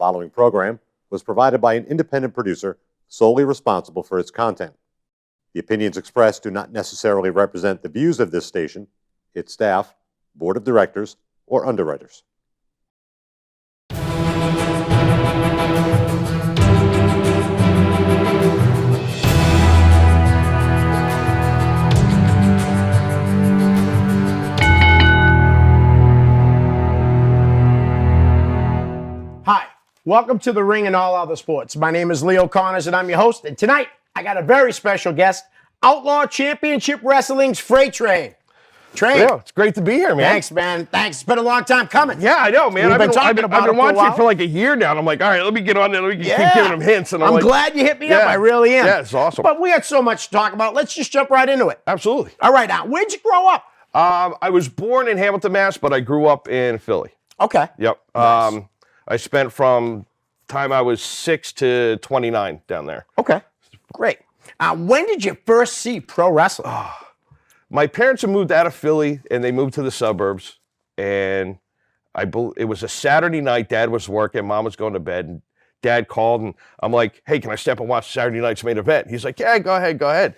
following program was provided by an independent producer solely responsible for its content. The opinions expressed do not necessarily represent the views of this station, its staff, board of directors, or underwriters. Hi, welcome to The Ring and All Other Sports. My name is Leo Connors and I'm your host. And tonight, I got a very special guest, Outlaw Championship Wrestling's FreightTrain. Train. Yeah, it's great to be here, man. Thanks, man. Thanks. It's been a long time coming. Yeah, I know, man. I've been watching it for like a year now, and I'm like, all right, let me get on there. Let me keep giving them hints. And I'm glad you hit me up. I really am. Yeah, it's awesome. But we had so much to talk about. Let's just jump right into it. Absolutely. All right, now, where'd you grow up? I was born in Hamilton, Mass., but I grew up in Philly. Okay. Yep. Nice. I spent from time I was 6 to 29 down there. Okay. Great. When did you first see pro wrestling? My parents had moved out of Philly, and they moved to the suburbs. And it was a Saturday night. Dad was working. Mom was going to bed. And Dad called, and I'm like, hey, can I step and watch Saturday night's main event? He's like, yeah, go ahead.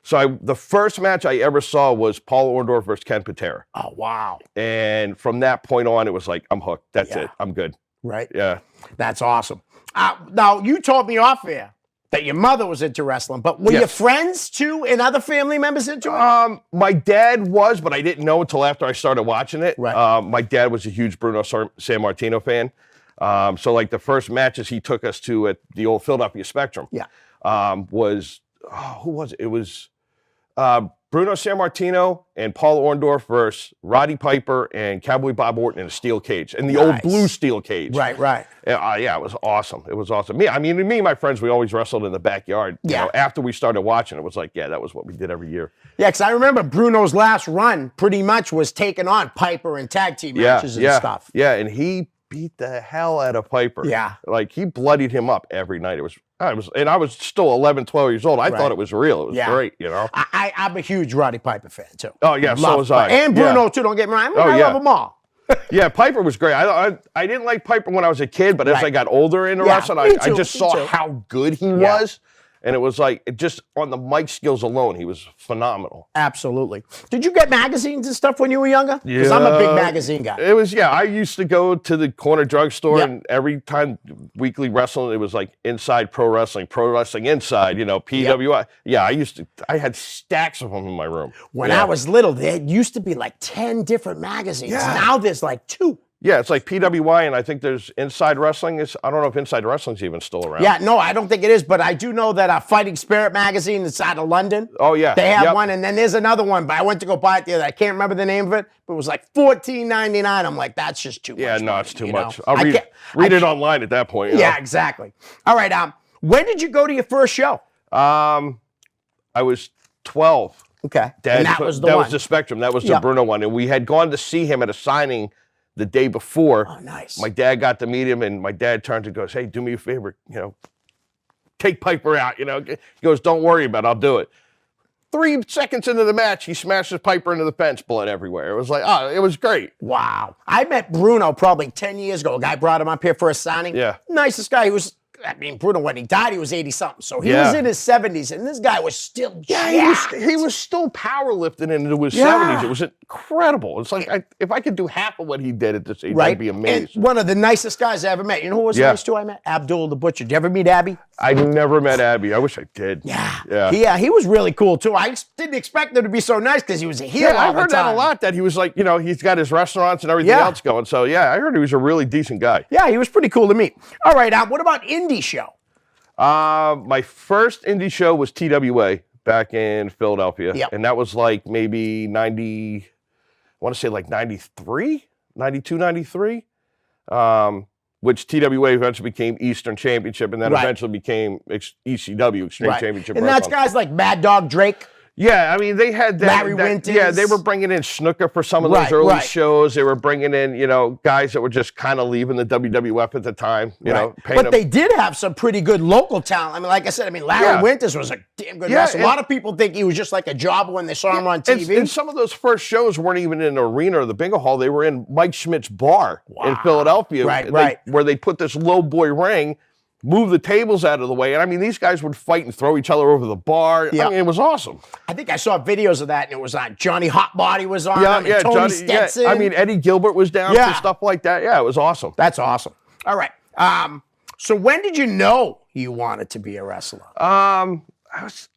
So the first match I ever saw was Paul Orndorff versus Ken Patera. Oh, wow. And from that point on, it was like, I'm hooked. That's it. I'm good. Right? Yeah. That's awesome. Now, you told me off air that your mother was into wrestling, but were your friends too and other family members into it? My dad was, but I didn't know until after I started watching it. Right. My dad was a huge Bruno Sammartino fan. So like the first matches he took us to at the old Philadelphia Spectrum was, who was it? It was Bruno Sammartino and Paul Orndorff versus Roddy Piper and Cowboy Bob Orton in a steel cage, in the old blue steel cage. Right. Yeah, it was awesome. It was awesome. Me and my friends, we always wrestled in the backyard. You know, after we started watching, it was like, that was what we did every year. Yeah, because I remember Bruno's last run pretty much was taking on Piper in tag team matches and stuff. Yeah, and he beat the hell out of Piper. Yeah. Like, he bloodied him up every night. And I was still 11, 12 years old. I thought it was real. It was great, you know. I'm a huge Roddy Piper fan, too. Oh, yeah, so was I. And Bruno, too, don't get me wrong. I love them all. Yeah, Piper was great. I didn't like Piper when I was a kid, but as I got older into wrestling, I just saw how good he was. And it was like, just on the mic skills alone, he was phenomenal. Absolutely. Did you get magazines and stuff when you were younger? Because I'm a big magazine guy. It was, I used to go to the corner drugstore, and every time weekly wrestling, it was like Inside Pro Wrestling Inside, PWI. Yeah, I had stacks of them in my room. When I was little, there used to be like 10 different magazines. Yeah. Now there's like 2. Yeah, it's like PWI, and I think there's Inside Wrestling. I don't know if Inside Wrestling's even still around. Yeah, no, I don't think it is, but I do know that Fighting Spirit magazine is out of London. Oh, yeah. They have one, and then there's another one, but I went to go buy it the other day. I can't remember the name of it, but it was like $14.99. I'm like, that's just too much. Yeah, no, money, it's too much. I'll read it online at that point. Yeah, exactly. All right, when did you go to your first show? I was 12. Okay, and that was the one. That was the Spectrum. That was the Bruno one, and we had gone to see him at a signing the day before. Oh, nice. My dad got to meet him, and my dad turned and goes, hey, do me a favor, take Piper out, He goes, don't worry about it, I'll do it. 3 seconds into the match, he smashes Piper into the fence, blood everywhere. It was like, it was great. Wow. I met Bruno probably 10 years ago. A guy brought him up here for a signing. Yeah. Nicest guy. Bruno, when he died, he was 80-something. So he was in his 70s, and this guy was still jacked. He was still powerlifting into his 70s. It was incredible. It's like, if I could do half of what he did at this age, I'd be amazing. And one of the nicest guys I ever met. You know who was nice too I met? Abdul the Butcher. Did you ever meet Abby? I never met Abby. I wish I did. Yeah. He was really cool, too. I didn't expect him to be so nice because he was a heel all the time. I heard that a lot, that he was like, he's got his restaurants and everything else going. So, I heard he was a really decent guy. Yeah, he was pretty cool to meet. All right, what about indie show? My first indie show was TWA back in Philadelphia. And that was like maybe 90, I want to say like 93, 92, 93. Which TWA eventually became Eastern Championship, and then eventually became ECW, Extreme Championship And Wrestling. that's guys like Mad Dog Drake. Yeah, I mean, they had that. Larry Winters. Yeah, they were bringing in snooker for some of those Right, early right. shows. They were bringing in, guys that were just kind of leaving the WWF at the time, paying But them. they did have some pretty good local talent. I mean, like I said, Larry Yeah. Winters was a damn good Yeah, wrestler. A and- lot of people think he was just like a jobber when they saw him on TV. And some of those first shows weren't even in an arena or the bingo hall. They were in Mike Schmidt's bar in Philadelphia. Right. Where they put this low boy ring, move the tables out of the way. And I mean, these guys would fight and throw each other over the bar. Yeah. I mean, it was awesome. I think I saw videos of that, and it was on Johnny Hotbody was on them, and Tony Stetson. Yeah. I mean, Eddie Gilbert was down for stuff like that. Yeah, it was awesome. That's awesome. All right. So when did you know you wanted to be a wrestler? I was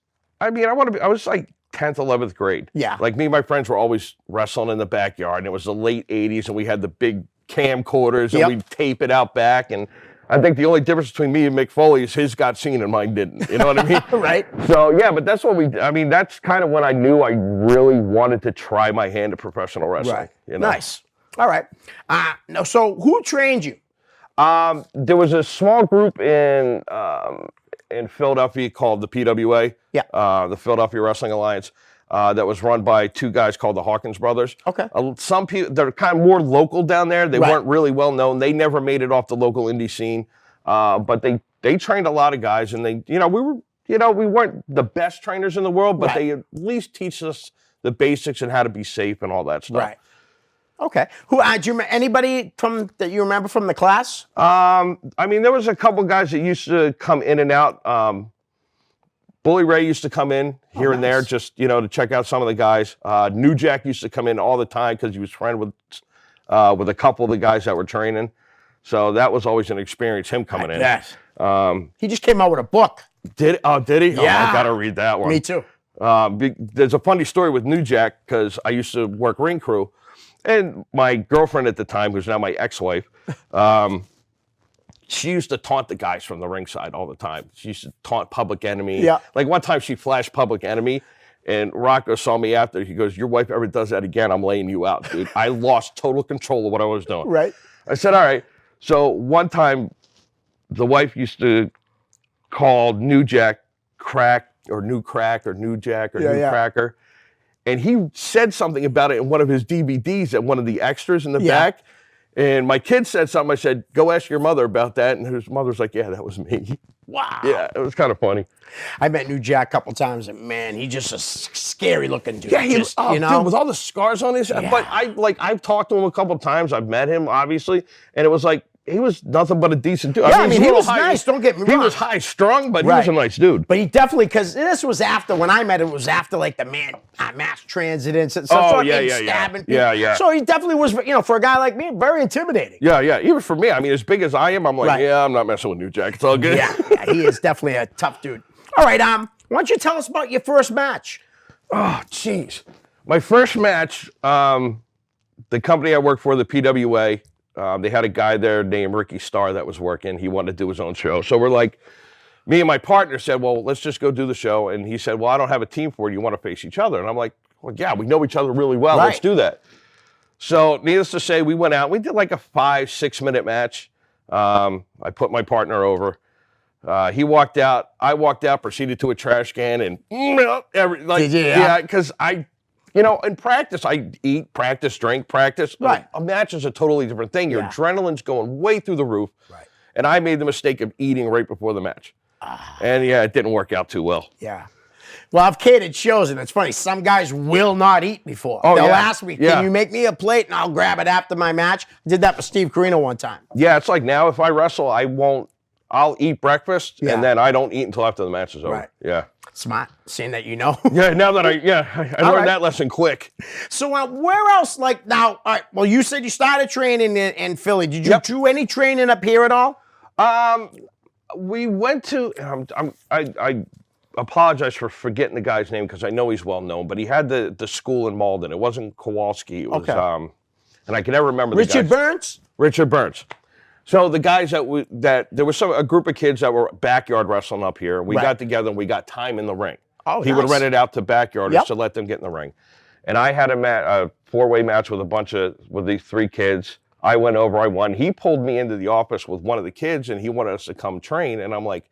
like 10th, 11th grade. Yeah. Like me and my friends were always wrestling in the backyard, and it was the late 80s, and we had the big camcorders, and we'd tape it out back. And I think the only difference between me and Mick Foley is his got seen and mine didn't. You know what I mean? Right. So, yeah, but that's that's kind of when I knew I really wanted to try my hand at professional wrestling. Right. Nice. All right. So who trained you? There was a small group in Philadelphia called the PWA, the Philadelphia Wrestling Alliance, that was run by two guys called the Hawkins brothers. Okay. Some people, they're kind of more local down there. They weren't really well known. They never made it off the local indie scene, but they trained a lot of guys, and we weren't the best trainers in the world, but they at least teach us the basics and how to be safe and all that stuff. Right. Okay. Who do you anybody that you remember from the class? There was a couple guys that used to come in and out. Bully Ray used to come in here and there just, to check out some of the guys. New Jack used to come in all the time because he was friends with a couple of the guys that were training. So that was always an experience, him coming in. Yes. He just came out with a book. Did he? Yeah. Oh, I got to read that one. Me too. There's a funny story with New Jack because I used to work ring crew. And my girlfriend at the time, who's now my ex-wife, she used to taunt the guys from the ringside all the time. She used to taunt Public Enemy. Yeah. Like one time she flashed Public Enemy, and Rocco saw me after. He goes, "Your wife ever does that again, I'm laying you out, dude." I lost total control of what I was doing. Right. I said, all right. So one time, the wife used to call New Jack crack or new crack or new Jack or new cracker. And he said something about it in one of his DVDs at one of the extras in the back. And my kid said something. I said, "Go ask your mother about that." And his mother's like, "Yeah, that was me." Wow. Yeah, it was kind of funny. I met New Jack a couple times, and man, he's just a scary looking dude. Yeah, dude, with all the scars on his. Yeah. But I've talked to him a couple times. I've met him, obviously, and it was like he was nothing but a decent dude. Yeah, he was high, nice. Don't get me wrong. He was high strung, but he was a nice dude. But he definitely, because this was after, when I met him, it was after like the mass transit incident. Stabbing people. Yeah. So he definitely was, for a guy like me, very intimidating. Yeah. Even for me, I mean, as big as I am, I'm like, I'm not messing with New Jack. It's all good. Yeah, he is definitely a tough dude. All right, why don't you tell us about your first match? Oh, jeez. My first match, the company I worked for, the PWA, they had a guy there named Ricky Starr that was working. He wanted to do his own show. So we're like, me and my partner said, well, let's just go do the show. And he said, well, I don't have a team for it. You want to face each other? And I'm like, well, yeah, we know each other really well. Let's do that. So needless to say, we went out. We did like a 5-6 minute match. I put my partner over. He walked out. I walked out, proceeded to a trash can, and because in practice, I eat, practice, drink, practice. Right. A match is a totally different thing. Your adrenaline's going way through the roof. Right. And I made the mistake of eating right before the match. And it didn't work out too well. Yeah. Well, I've catered shows, and it's funny. Some guys will not eat before. They'll ask me, can you make me a plate, and I'll grab it after my match. I did that for Steve Carino one time. Yeah, it's like now if I wrestle, I'll eat breakfast, and then I don't eat until after the match is over. Right. Yeah. Smart, seeing that you know. Yeah, now that I learned that lesson quick. So where else, now, all right, well, you said you started training in Philly. Did you do any training up here at all? We went to, I apologize for forgetting the guy's name because I know he's well known, but he had the school in Malden. It wasn't Kowalski. It was, and I can never remember the Richard Burns? Richard Burns. So the guys that there was a group of kids that were backyard wrestling up here. We got together and we got time in the ring. Oh, he would rent it out to backyarders to let them get in the ring. And I had a 4-way match with these 3 kids. I went over, I won. He pulled me into the office with one of the kids and he wanted us to come train. And I'm like,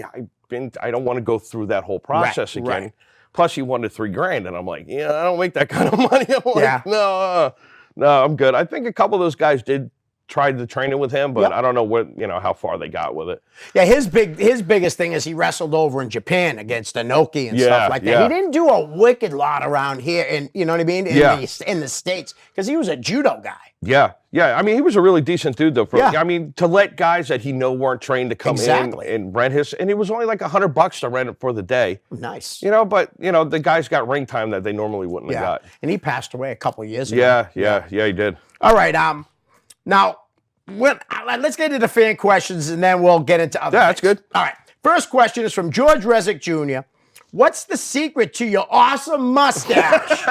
I don't want to go through that whole process again. Right. Plus, he wanted $3,000, and I'm like, yeah, I don't make that kind of money. I'm like, Yeah. no, I'm good. I think a couple of those guys did try the training with him, but Yep. I don't know how far they got with it. Yeah, his biggest thing is he wrestled over in Japan against Inoki and stuff like that. Yeah. He didn't do a wicked lot around here, in you know what I mean, in the States, because he was a judo guy. Yeah. I mean, he was a really decent dude, though. I mean, to let guys that he weren't trained to come in and rent his, and it was only like $100 to rent it for the day. Nice. But the guys got ring time that they normally wouldn't have got. And he passed away a couple of years ago. Yeah, he did. All right. Now, let's get into fan questions, and then we'll get into other. Yeah, that's good. All right. First question is from George Resnick Jr. What's the secret to your awesome mustache?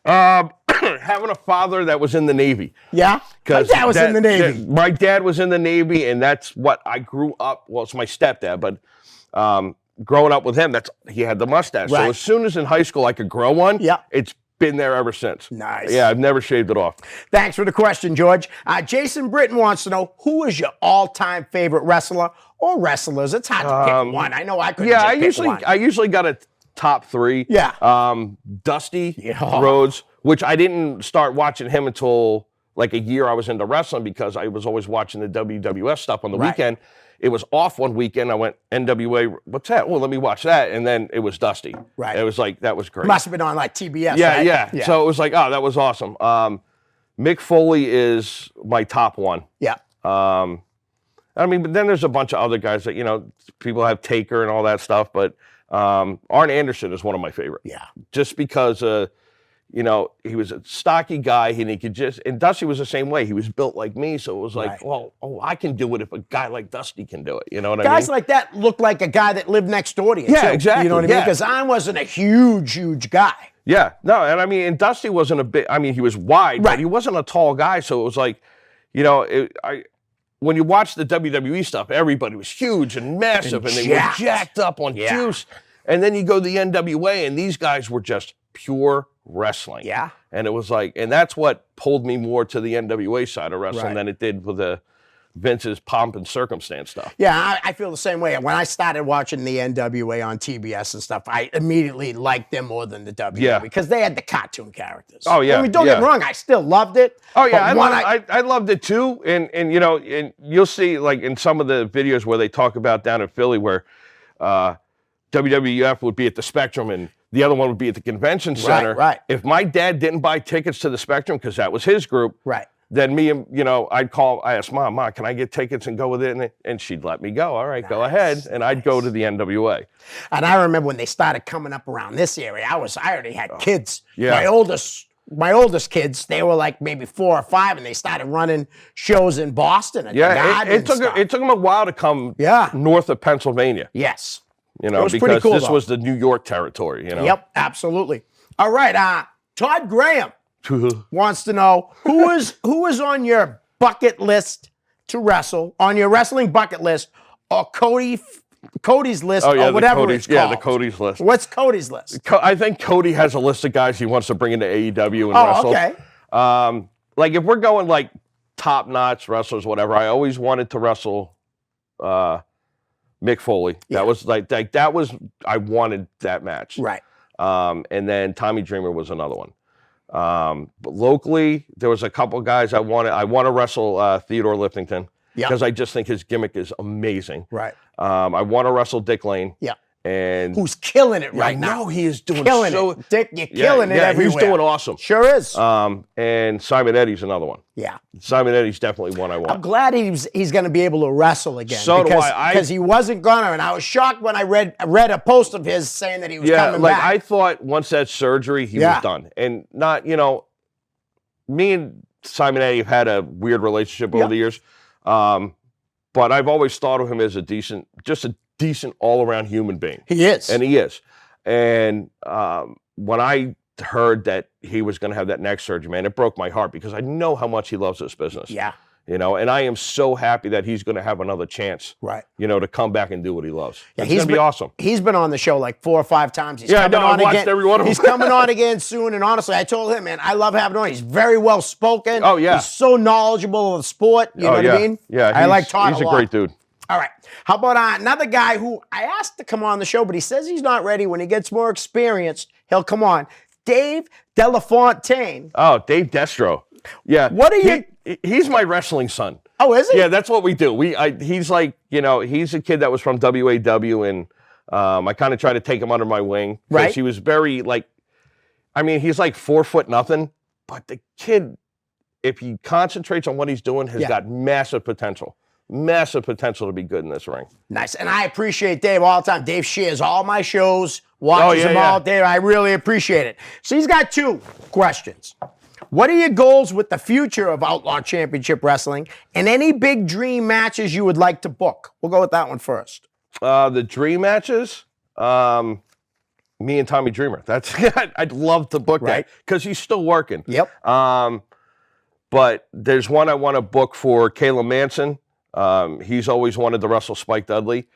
Having a father that was in the Navy. Yeah? My dad was in the Navy. My dad was in the Navy, and that's what I grew up. Well, it's my stepdad, but growing up with him, he had the mustache. Right. So as soon as in high school I could grow one, it's been there ever since. Nice. Yeah, I've never shaved it off. Thanks for the question, George. Jason Britton wants to know, who is your all-time favorite wrestler or wrestlers? It's hard to pick one. I know I couldn't just pick one. I usually got a top three. Yeah. Dusty Rhodes, which I didn't start watching him until like a year I was into wrestling, because I was always watching the WWF stuff on the weekend. It was off one weekend. I went, NWA, what's that? Well, let me watch that. And then it was Dusty. Right. It was like, that was great. Must have been on like TBS, yeah, right? yeah. So it was like, oh, that was awesome. Mick Foley is my top one. Yeah. I mean, but then there's a bunch of other guys that, people have Taker and all that stuff. But Arn Anderson is one of my favorite. Yeah. Just because, he was a stocky guy, and he could and Dusty was the same way. He was built like me, so it was like, I can do it if a guy like Dusty can do it. You know what I mean? Guys like that look like a guy that lived next door to you, Yeah, too. exactly. You know what I mean? Because I wasn't a huge guy. Yeah, no, and I mean, and Dusty wasn't a bit. I mean, he was wide, but he wasn't a tall guy. So it was like, when you watch the WWE stuff, everybody was huge and massive, and they were jacked up on juice. And then you go to the NWA, and these guys were just pure wrestling. Yeah. And it was like, and that's what pulled me more to the NWA side of wrestling than it did with the Vince's pomp and circumstance stuff. Yeah, I feel the same way. When I started watching the NWA on TBS and stuff, I immediately liked them more than the WWE because they had the cartoon characters. Oh, yeah. I mean, don't get me wrong, I still loved it. Oh, yeah, I loved it too. And and you'll see, like, in some of the videos where they talk about down in Philly where WWF would be at the Spectrum and the other one would be at the Convention Center. Right. If my dad didn't buy tickets to the Spectrum, because that was his group, then me and, I asked Mom, can I get tickets and go with it? And she'd let me go. All right, go ahead. And I'd go to the NWA. And I remember when they started coming up around this area, I already had kids. Yeah. My oldest kids, they were like maybe 4 or 5, and they started running shows in Boston. It took them a while to come north of Pennsylvania. Yes. Because pretty cool, this was the New York territory, Yep, absolutely. All right, Todd Graham wants to know who is on your bucket list to wrestle, on your wrestling bucket list, or Cody's list, or whatever it's called. Yeah, the Cody's list. What's Cody's list? I think Cody has a list of guys he wants to bring into AEW and wrestle. Okay. Like if we're going like top-notch wrestlers, whatever, I always wanted to wrestle Mick Foley. That was I wanted that match. Right. And then Tommy Dreamer was another one. But locally, there was a couple guys I want to wrestle Theodore Liftington because I just think his gimmick is amazing. Right. I want to wrestle Dick Lane. Yeah. And who's killing it right now? No, he is doing killing it. Dick, you're killing it everywhere. He's doing awesome. Sure is. And Simon Eddy's another one. Yeah. Simon Eddy's definitely one I want. I'm glad he's going to be able to wrestle again. So do I. Because he wasn't going to, and I was shocked when I read a post of his saying that he was coming back. I thought once that surgery, he was done. And not, me and Simon Eddy have had a weird relationship over the years. But I've always thought of him as a decent all-around human being. He is. And he is. And when I heard that he was going to have that neck surgery, man, it broke my heart because I know how much he loves this business. Yeah. And I am so happy that he's going to have another chance, right? To come back and do what he loves. Yeah, it's going to be awesome. He's been on the show like 4 or 5 times. I've watched every one of them. He's coming on again soon. And honestly, I told him, man, I love having him on. He's very well spoken. Oh, yeah. He's so knowledgeable of the sport. You know what I mean? Yeah, I like Todd He's a great dude. All right. How about another guy who I asked to come on the show, but he says he's not ready. When he gets more experience, he'll come on. Dave Delafontaine. Oh, Dave Destro. Yeah. What are you? He's my wrestling son. Oh, is he? Yeah, that's what we do. He's like, he's a kid that was from WAW, and I kind of try to take him under my wing. Right. He was very he's like 4 foot nothing, but the kid, if he concentrates on what he's doing, has got massive potential. Massive potential to be good in this ring. Nice. And I appreciate Dave all the time. Dave shares all my shows, watches them all day. I really appreciate it. So he's got 2 questions. What are your goals with the future of Outlaw Championship Wrestling, and any big dream matches you would like to book? We'll go with that one first. The dream matches, me and Tommy Dreamer. That's I'd love to book that because he's still working. Yep. But there's one I want to book for Caleb Manson. He's always wanted to wrestle Spike Dudley.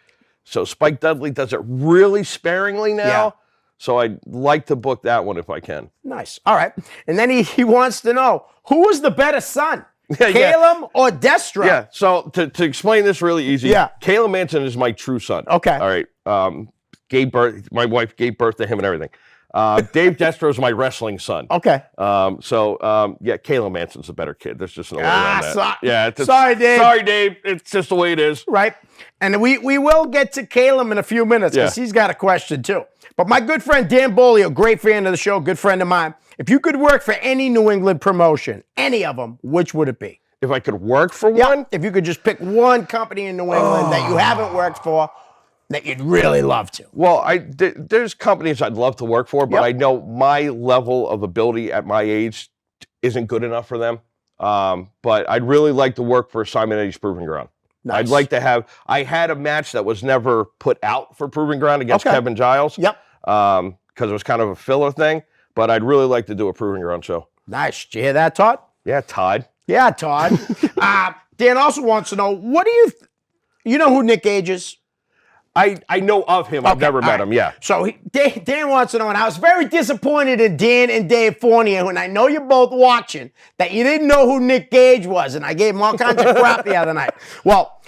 So Spike Dudley does it really sparingly now. Yeah. So I'd like to book that one if I can. Nice. All right. And then he wants to know, who was the better son? Caleb or Destro? Yeah. So to explain this really easy, Caleb Manson is my true son. Okay. All right. My wife gave birth to him and everything. Dave Destro is my wrestling son. Okay. Caleb Manson's a better kid. There's just no way around that. Sorry, Dave. Sorry, Dave. It's just the way it is. Right. And we will get to Caleb in a few minutes because he's got a question too. But my good friend Dan Bolio, great fan of the show, good friend of mine. If you could work for any New England promotion, any of them, which would it be? If I could work for one? If you could just pick one company in New England that you haven't worked for, that you'd really love to. Well, there's companies I'd love to work for, but I know my level of ability at my age isn't good enough for them. But I'd really like to work for Simon Eddie's Proving Ground. Nice. I'd like to have. I had a match that was never put out for Proving Ground against Kevin Giles. Yep. Because it was kind of a filler thing. But I'd really like to do a Proving Ground show. Nice. Did you hear that, Todd? Yeah, Todd. Yeah, Todd. Dan also wants to know, what do you know who Nick Gage is? I know of him. I've never met him. Yeah. So Dan wants to know, and I was very disappointed in Dan and Dave Fournier, and I know you're both watching, that you didn't know who Nick Gage was, and I gave him all kinds of crap the other night. Well,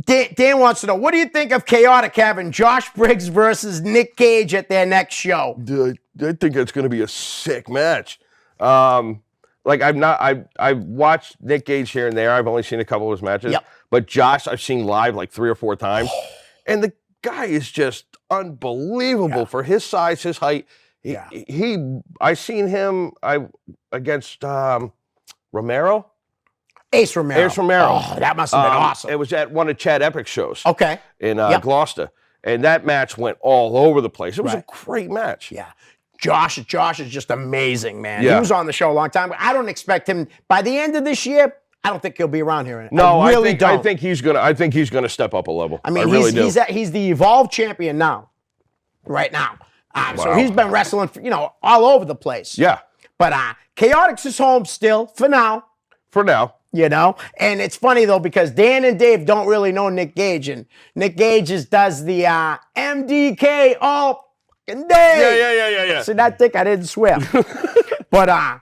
Dan wants to know, what do you think of Chaotic having Josh Briggs versus Nick Gage at their next show? Dude, I think it's going to be a sick match. I've watched Nick Gage here and there. I've only seen a couple of his matches. Yep. But Josh, I've seen live like 3 or 4 times. And the guy is just unbelievable for his size, his height. I seen him against Romero. Ace Romero. Oh, that must have been awesome. It was at one of Chad Epic's shows. Okay. In Gloucester. And that match went all over the place. It was a great match. Yeah. Josh is just amazing, man. Yeah. He was on the show a long time, but I don't expect him by the end of this year. I don't think he'll be around here. No, I really don't. I think he's gonna step up a level. I mean, really he's the Evolve champion now, right now. So he's been wrestling, all over the place. Yeah. But Chaotix is home still for now. For now. And it's funny though because Dan and Dave don't really know Nick Gage, and Nick Gage does the MDK all day. Yeah. See that dick? I didn't swear. But all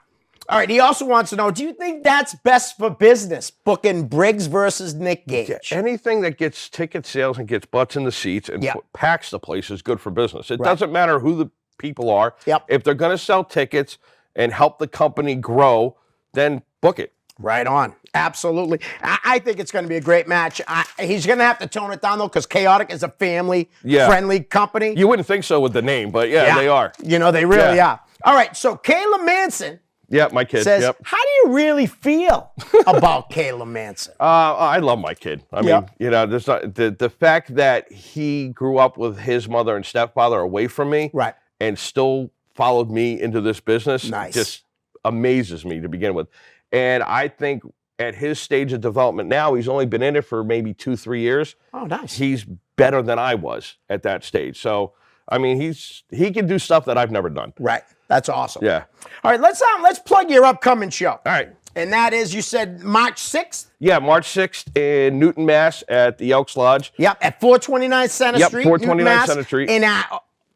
right. He also wants to know: do you think that's best for business, booking Briggs versus Nick Gage? Yeah, anything that gets ticket sales and gets butts in the seats and packs the place is good for business. It doesn't matter who the people are. Yep. If they're going to sell tickets and help the company grow, then book it. Right on. Absolutely. I think it's going to be a great match. He's going to have to tone it down, though, because Chaotic is a family-friendly company. You wouldn't think so with the name, but they are. They really are. All right, so Caleb Manson my kid. says, how do you really feel about Caleb Manson? I love my kid. I mean, there's not, the fact that he grew up with his mother and stepfather away from me and still followed me into this business just amazes me to begin with. And I think at his stage of development now, he's only been in it for maybe 2-3 years. Oh, nice. He's better than I was at that stage. So, I mean, he can do stuff that I've never done. Right. That's awesome. Yeah. All right, let's plug your upcoming show. All right. And that is, you said March 6th? Yeah, March 6th in Newton, Mass. at the Elks Lodge. Yep, at 429 Center Street. 429 Center Street. And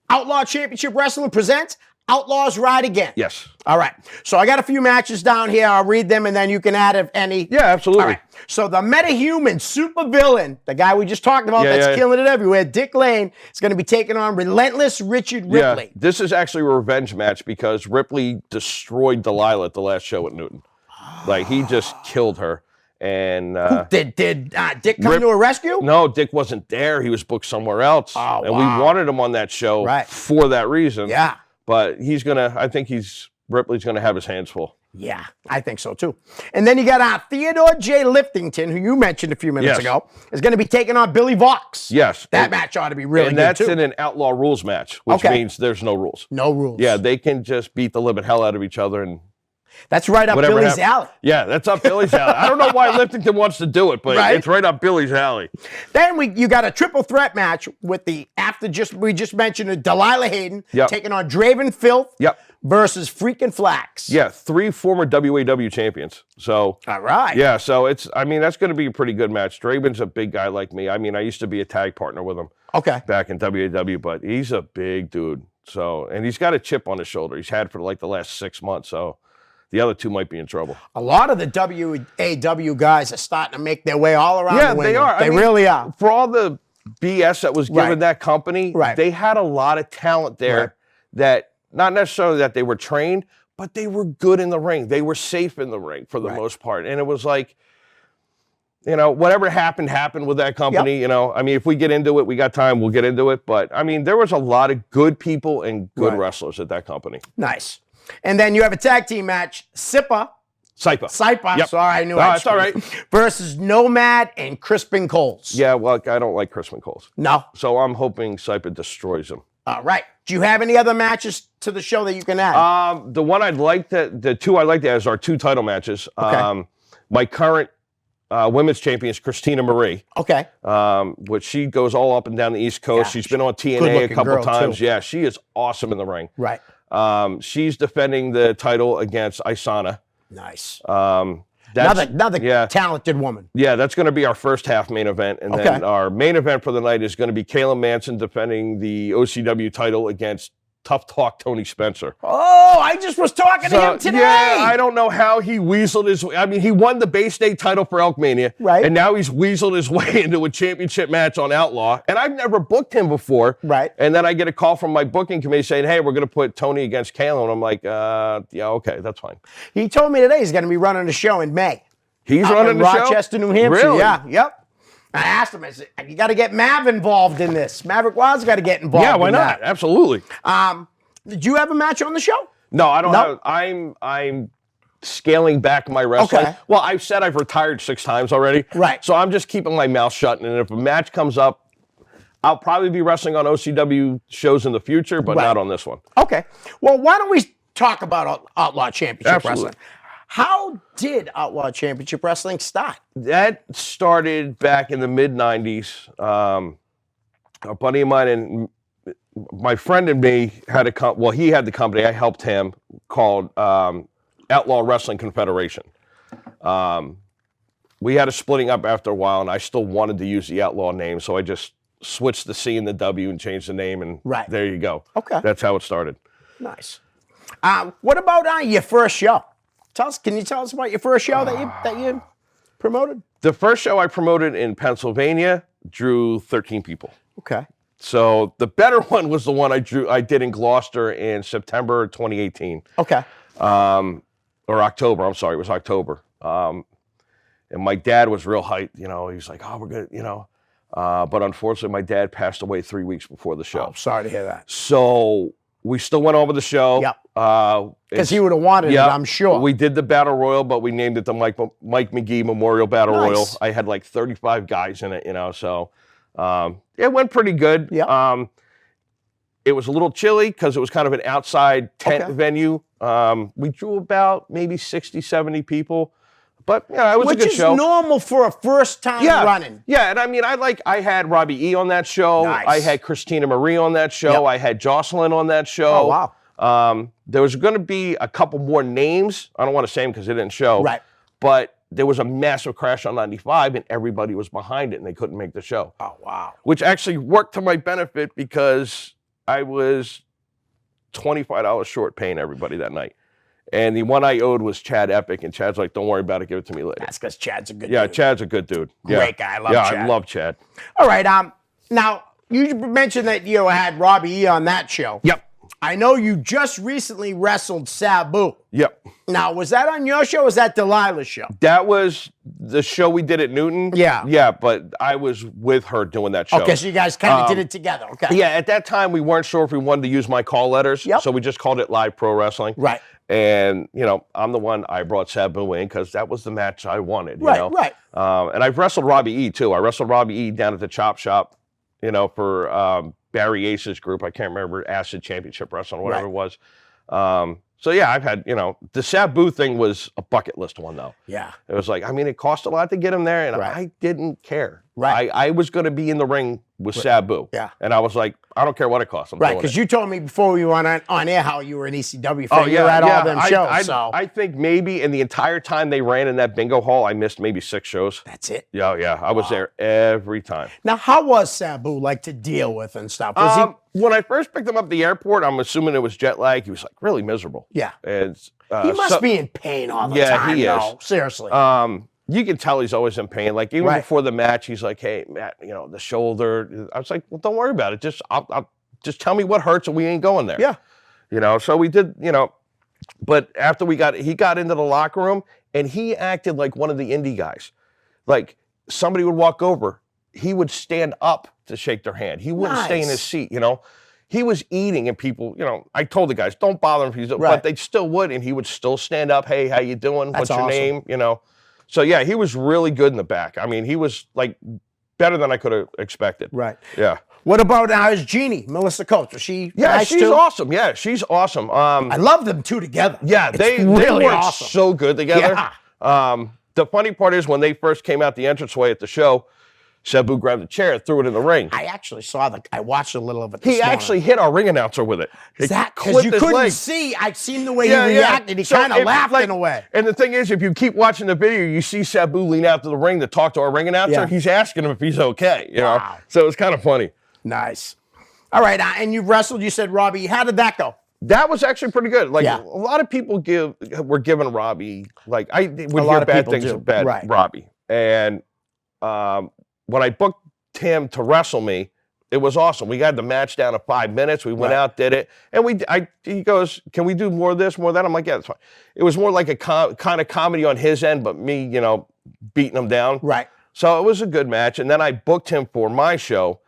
Outlaw Championship Wrestling presents Outlaws ride again. Yes. All right. So I got a few matches down here. I'll read them, and then you can add if any. Yeah, absolutely. All right. So the metahuman supervillain, the guy we just talked about that's yeah. killing it everywhere, Dick Lane, is going to be taking on relentless Richard Ripley. Yeah, this is actually a revenge match because Ripley destroyed Delilah at the last show at Newton. Like, he just killed her. And Did Dick come to a rescue? No, Dick wasn't there. He was booked somewhere else. Oh, and wow. we wanted him on that show for that reason. Yeah. But I think Ripley's gonna have his hands full. Yeah, I think so too. And then you got Theodore J. Liftington, who you mentioned a few minutes ago, is going to be taking on Billy Vox. Yes. That match ought to be really and good that's too. in an outlaw rules match, which means there's no rules. No rules. Yeah, they can just beat the living hell out of each other and that's right up whatever Billy's alley. Yeah, that's up Billy's alley. I don't know why Liftington wants to do it, but it's right up Billy's alley. Then you got a triple threat match with we just mentioned Delilah Hayden taking on Draven Filth versus Freakin' Flax. Yeah, 3 former WAW champions. So all right. Yeah, so that's going to be a pretty good match. Draven's a big guy like me. I mean, I used to be a tag partner with him. Back in WAW, but he's a big dude. So, and he's got a chip on his shoulder. He's had for like the last 6 months. So the other two might be in trouble. A lot of the WAW guys are starting to make their way all around the they are. They really are. For all the BS that was given that company, they had a lot of talent there that, not necessarily that they were trained, but they were good in the ring. They were safe in the ring for the most part. And it was like, whatever happened with that company. I mean, if we get into it, we got time, we'll get into it. But I mean, there was a lot of good people and good wrestlers at that company. Nice. And then you have a tag team match, Saipa. Yep. Sorry, I knew I it's all right. Versus Nomad and Crispin Coles. Yeah, well, I don't like Crispin Coles. No. So I'm hoping Saipa destroys him. All right. Do you have any other matches to the show that you can add? The one the two I'd like to add is our 2 title matches. My current women's champion is Christina Marie. Which she goes all up and down the East Coast. She's been on TNA a couple times. Too. Yeah, she is awesome in the ring. Right. She's defending the title against Isana. Nice. Another talented woman. Yeah, that's going to be our first half main event. And then our main event for the night is going to be Kayla Manson defending the OCW title against Tough Talk Tony Spencer. Oh, I just was talking to him today. Yeah, I don't know how he weaseled his way. I mean, he won the Bay State title for Elkmania. Right. And now he's weaseled his way into a championship match on Outlaw. And I've never booked him before. Right. And then I get a call from my booking committee saying, hey, we're going to put Tony against Kayla. And I'm like, yeah, okay, that's fine. He told me today he's going to be running the show in May. He's running the show? Rochester, New Hampshire. Really? Yeah, yep. I asked him, I said, you got to get Mav involved in this. Maverick Wild's got to get involved. Yeah, why not? That. Absolutely. Did you have a match on the show? No, I don't have. I'm scaling back my wrestling. Well, I've said I've retired 6 times already. Right. So I'm just keeping my mouth shut. And if a match comes up, I'll probably be wrestling on OCW shows in the future, but not on this one. Okay. Well, why don't we talk about Outlaw Championship Wrestling? How did Outlaw Championship Wrestling start? That started back in the mid-'90s. A buddy of mine and my friend and me had he had the company, I helped him, called Outlaw Wrestling Confederation. We had a splitting up after a while, and I still wanted to use the Outlaw name, so I just switched the C and the W and changed the name, and there you go. Okay. That's how it started. Nice. What about your first show? Can you tell us about your first show that you promoted? The first show I promoted in Pennsylvania drew 13 people. Okay. So the better one was the one I did in Gloucester in September 2018. Okay. Or October. I'm sorry, it was October. And my dad was real hyped. He's like, "Oh, we're good." But unfortunately, my dad passed away 3 weeks before the show. Oh, sorry to hear that. So we still went over the show. Yep. Because he would have wanted it, I'm sure. We did the Battle Royal, but we named it the Mike McGee Memorial Battle Royal. I had like 35 guys in it, so it went pretty good. Yep. It was a little chilly because it was kind of an outside tent venue. We drew about maybe 60, 70 people. But it was a good show. Which is normal for a first time running. Yeah, and I mean, I had Robbie E on that show. Nice. I had Christina Marie on that show. Yep. I had Jocelyn on that show. Oh, wow. There was going to be a couple more names. I don't want to say them because they didn't show. Right. But there was a massive crash on 95, and everybody was behind it, and they couldn't make the show. Oh, wow. Which actually worked to my benefit because I was $25 short paying everybody that night. And the one I owed was Chad Epic, and Chad's like, don't worry about it, give it to me later. That's because Chad's a good Yeah, dude. Chad's a good dude. Great guy. I love yeah, Chad. I love Chad. All right. Now, you mentioned that you had Robbie E on that show. Yep. I know you just recently wrestled Sabu. Yep. Now, was that on your show or was that Delilah's show? That was the show we did at Newton. Yeah. Yeah, but I was with her doing that show. Okay, so you guys kind of did it together. Okay. Yeah, at that time, we weren't sure if we wanted to use my call letters. Yep. So we just called it Live Pro Wrestling. Right. And, I'm the one, I brought Sabu in because that was the match I wanted. Right, you know? right. And I've wrestled Robbie E, too. I wrestled Robbie E down at the Chop Shop, for Barry Ace's group. I can't remember, Acid Championship Wrestling, whatever it was. So, yeah, I've had, the Sabu thing was a bucket list one, though. Yeah. It was like, it cost a lot to get him there, and Right. I didn't care. Right. I was going to be in the ring with Sabu. Yeah. And I was like, I don't care what it costs. I'm Right, doing because it. you told me before we went on air how you were an ECW fan. Oh, You were at all them shows. I think maybe in the entire time they ran in that bingo hall, I missed maybe 6 shows. That's it. Yeah. I was there every time. Now, how was Sabu like to deal with and stuff? Was When I first picked him up at the airport, I'm assuming it was jet lag. He was like really miserable. Yeah. And, he must be in pain all the time. He is. No, seriously. You can tell he's always in pain. Like even Right. before the match, he's like, "Hey, Matt, the shoulder." I was like, "Well, don't worry about it. I'll just tell me what hurts, and we ain't going there." Yeah. So we did. But after he got into the locker room, and he acted like one of the indie guys. Like somebody would walk over, he would stand up to shake their hand. He wouldn't stay in his seat. He was eating, and people, I told the guys, don't bother him, but they still would, and he would still stand up. Hey, how you doing? That's What's your awesome. name? So yeah, he was really good in the back. I mean, he was like better than I could have expected. Right. Yeah. What about his Jeannie, Melissa Coates? Was she nice she's too? awesome. Yeah, she's awesome. I love them two together. Yeah, they really work awesome. so good together. Yeah. The funny part is when they first came out the entranceway at the show, Sabu grabbed a chair and threw it in the ring. I actually I watched a little of it. He actually hit our ring announcer with it. Because you couldn't see. I seen the way he reacted. He So kind of if, laughed like, in a way. And the thing is, if you keep watching the video, you see Sabu lean out to the ring to talk to our ring announcer. Yeah. He's asking him if he's okay. Wow. So it's kind of funny. Nice. All right, and you've wrestled. You said Robbie. How did that go? That was actually pretty good. Like Yeah. a lot of people were giving Robbie, like I would lot hear of bad people things do. about Right. Robbie. And when I booked him to wrestle me, it was awesome. We got the match down to 5 minutes. We went out, did it, and he goes, "Can we do more of this, more of that?" I'm like, "Yeah, that's fine." It was more like a kind of comedy on his end, but me, beating him down. Right. So it was a good match, and then I booked him for my show,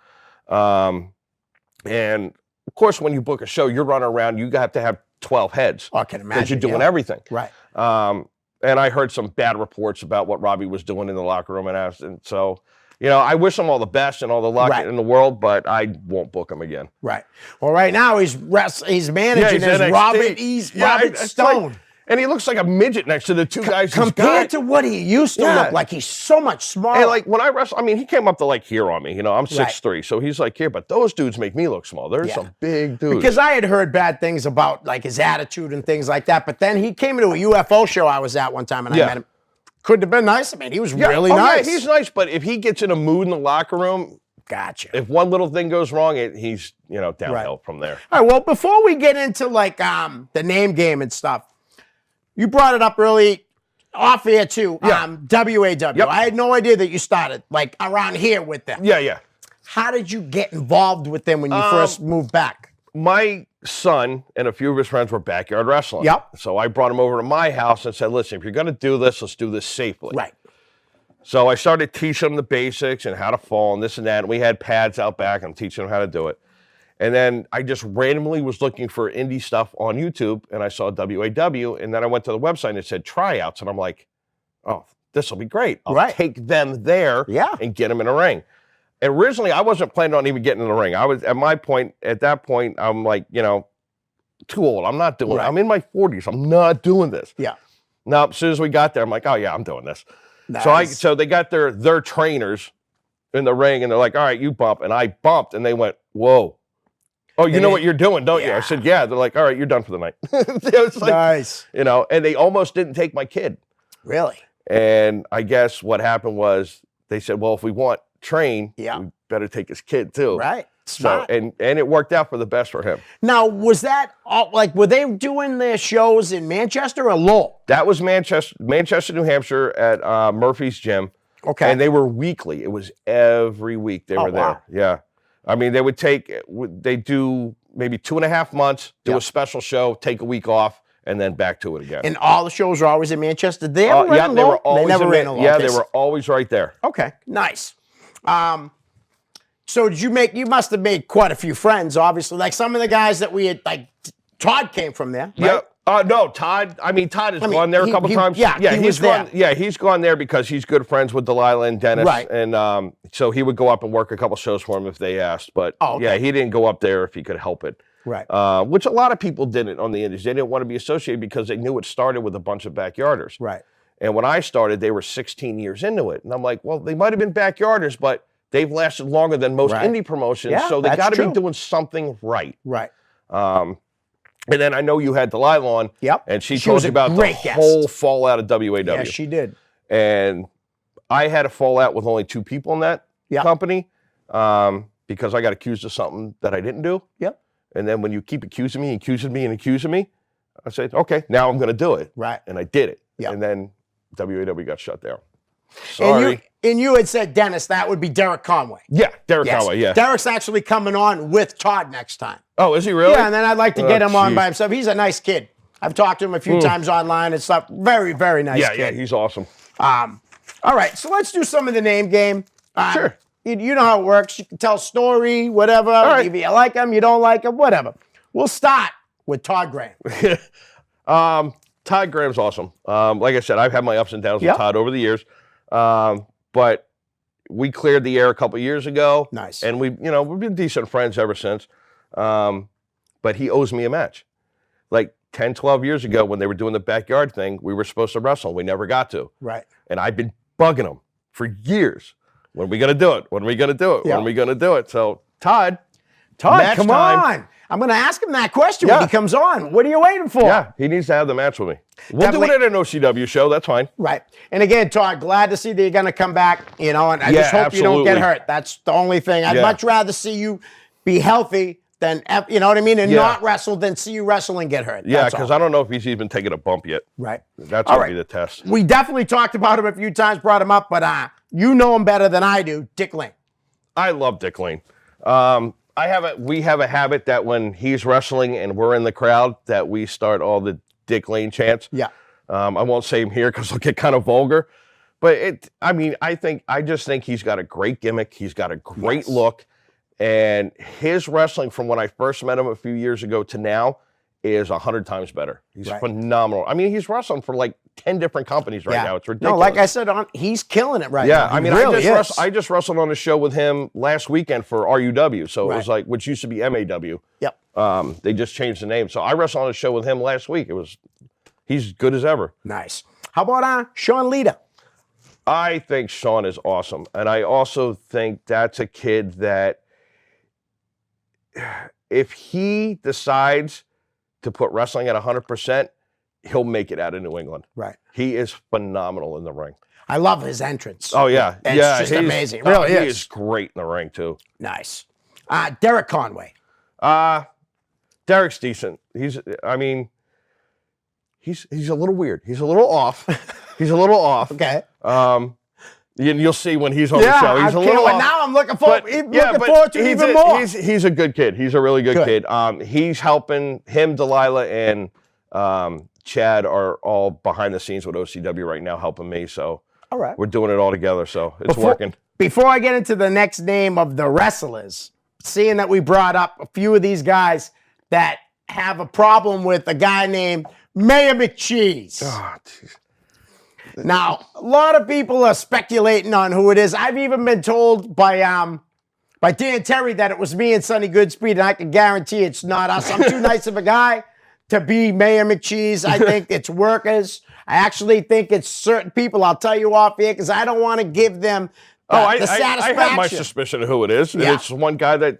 and of course, when you book a show, you're running around. You have to have 12 heads. Oh, I can imagine. Because you're doing everything. Right. And I heard some bad reports about what Robbie was doing in the locker room, and so, I wish him all the best and all the luck in the world, but I won't book him again. Right. Well, right now he's managing he's as NXT. Robert it's Stone. like- and he looks like a midget next to the two guys he's Compared got. to what he used to look like, he's so much smaller. And like when I wrestle, he came up to like here on me. I'm 6'3", so he's like here, but those dudes make me look small. There's some big dudes. Because I had heard bad things about like his attitude and things like that, but then he came into a UFO show I was at one time and I met him. Couldn't have been nice. He was really nice. Yeah, he's nice, but if he gets in a mood in the locker room, gotcha. if one little thing goes wrong, he's downhill from there. All right, well, before we get into like the name game and stuff, you brought it up early off air too. WAW. Yep. I had no idea that you started like around here with them. Yeah. How did you get involved with them when you first moved back? My son and a few of his friends were backyard wrestling. Yep. So I brought him over to my house and said, listen, if you're going to do this, let's do this safely. Right. So I started teaching them the basics and how to fall and this and that. And we had pads out back. I'm teaching them how to do it. And then I just randomly was looking for indie stuff on YouTube, and I saw WAW, and then I went to the website and it said tryouts, and I'm like, oh, this will be great. I'll take them there and get them in a ring. And originally, I wasn't planning on even getting in the ring. I was, at that point, I'm like, too old. I'm not doing it. I'm in my 40s. I'm not doing this. Yeah. Now, as soon as we got there, I'm like, oh, yeah, I'm doing this. Nice. So they got their trainers in the ring, and they're like, all right, you bump. And I bumped, and they went, whoa. Oh, you know what you're doing, don't you? I said, yeah. They're like, all right, you're done for the night. It was like, nice. And they almost didn't take my kid. Really? And I guess what happened was they said, well, if we want Train, we better take his kid too. Right. Smart. So and it worked out for the best for him. Now, was that all, like, were they doing their shows in Manchester or Lowell? That was Manchester, New Hampshire at Murphy's Gym. Okay. And they were weekly. It was every week they were there. Wow. Yeah. I mean, they do maybe 2.5 months, do a special show, take a week off, and then back to it again. And all the shows are always in Manchester. They ever ran they Lowell? were always They never in ran Lowell. Yeah, Okay. they were always right there. Okay, nice. So you must have made quite a few friends, obviously. Like some of the guys that we had, like Todd came from there, right? Yeah. No, Todd. I mean, Todd has gone there a couple times. Yeah, he he's was gone. there. Yeah, he's gone there because he's good friends with Delilah and Dennis, Right. and so he would go up and work a couple shows for him if they asked. But Oh, okay. yeah, he didn't go up there if he could help it. Right. Which a lot of people didn't on the Indies. They didn't want to be associated because they knew it started with a bunch of backyarders. Right. And when I started, they were 16 years into it, and I'm like, well, they might have been backyarders, but they've lasted longer than most Right. indie promotions, Yeah, so they that's got to be true. doing something right. Right. And then I know you had Delilah on, Yep. and she She told was you a about the great guest. whole fallout of WAW. Yeah, she did. And I had a fallout with only 2 people in that Yep. company because I got accused of something that I didn't do. Yep. And then when you keep accusing me, I said, okay, now I'm going to do it. Right. And I did it. Yep. And then WAW got shut down. Sorry. And you had said, Dennis, that would be Derek Conway. Yeah, Derek Yes. Conway, yeah. Derek's actually coming on with Todd next time. Oh, is he really? Yeah, and then I'd like to get him on geez. by himself. He's a nice kid. I've talked to him a few times online and stuff. Very, very nice Yeah, kid. he's awesome. All right, so let's do some of the name game. Sure. You know how it works. You can tell a story, whatever. right. If you like him, you don't like him, whatever. We'll start with Todd Graham. Todd Graham's awesome. Like I said, I've had my ups and downs Yep. with Todd over the years. But we cleared the air a couple years ago. Nice. And we've been decent friends ever since. But he owes me a match. Like 10, 12 years ago when they were doing the backyard thing, we were supposed to wrestle. We never got to. Right. And I've been bugging him for years. When are we going to do it? When are we going to do it? Yeah. When are we going to do it? So, Todd, Todd, match come time. on. I'm going to ask him that question Yeah. when he comes on. What are you waiting for? Yeah, he needs to have the match with me. We'll do it at an OCW show. That's fine. Right. And again, Todd, glad to see that you're going to come back, and I Yeah, just hope you don't get absolutely. hurt. That's the only thing. I'd Yeah. much rather see you be healthy than, you know what I mean, and Yeah. not wrestle than see you wrestle and get hurt. Yeah, That's because all. I don't know if he's even taken a bump yet. Right. That's All going to be right. the test. We definitely talked about him a few times, brought him up, but you know him better than I do, Dick Lane. I love Dick Lane. We have a habit that when he's wrestling and we're in the crowd, that we start all the Dick Lane chants. Yeah. I won't say him here because it'll get kind of vulgar. But I just think he's got a great gimmick. He's got a great Yes. look. And his wrestling from when I first met him a few years ago to now is 100 times better. He's Right. phenomenal. I mean, he's wrestling for like 10 different companies right now. It's ridiculous. No, like I said, he's killing it right Yeah, now. I mean, really I just wrestled on a show with him last weekend for RUW, so it was Right. like, which used to be MAW. Yep. They just changed the name. So I wrestled on a show with him last week. He's good as ever. Nice. How about Sean Lita? I think Sean is awesome. And I also think that's a kid that if he decides to put wrestling at 100%, he'll make it out of New England. Right. He is phenomenal in the ring. I love his entrance. Oh, yeah. It's yeah, just he's- amazing. It really he is. is great in the ring, too. Nice. Derek Conway. Derek's decent. He's a little weird. He's a little off. Okay. You'll see when he's on the show. He's a little off. Now I'm looking forward to it he's even more. He's a good kid. He's a really good kid. He's helping him, Delilah, and Chad are all behind the scenes with OCW right now, helping me. So All right. we're doing it all together. So it's working. Before I get into the next name of the wrestlers, seeing that we brought up a few of these guys that have a problem with a guy named Mayor McCheese. Oh, jeez. Now, a lot of people are speculating on who it is. I've even been told by Dan Terry that it was me and Sonny Goodspeed, and I can guarantee it's not us. I'm too nice of a guy to be Mayor McCheese. I think it's workers. I actually think it's certain people. I'll tell you off here because I don't want to give them the satisfaction. I have my suspicion of who it is. And Yeah. it's one guy that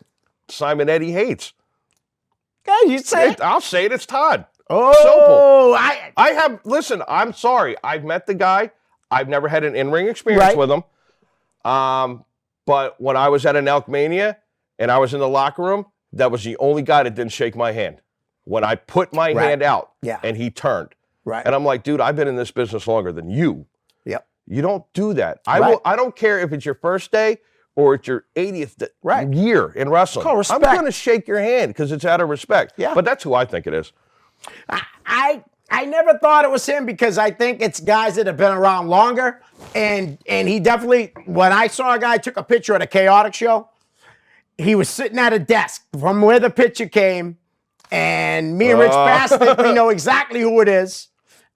Simon Eddy hates. Okay, you say it. I'll say it. It's Todd. Oh, Listen, I'm sorry. I've met the guy. I've never had an in-ring experience Right. with him. But when I was at an Elk Mania and I was in the locker room, that was the only guy that didn't shake my hand. When I put my hand out and he turned. Right. And I'm like, dude, I've been in this business longer than you. Yep. You don't do that. I don't care if it's your first day or it's your 80th year in wrestling. Call respect. I'm going to shake your hand because it's out of respect. Yeah. But that's who I think it is. I never thought it was him because I think it's guys that have been around longer. And he definitely, when I saw a guy took a picture at a Chaotic show, he was sitting at a desk from where the picture came. And me and Rich Bastard, we know exactly who it is.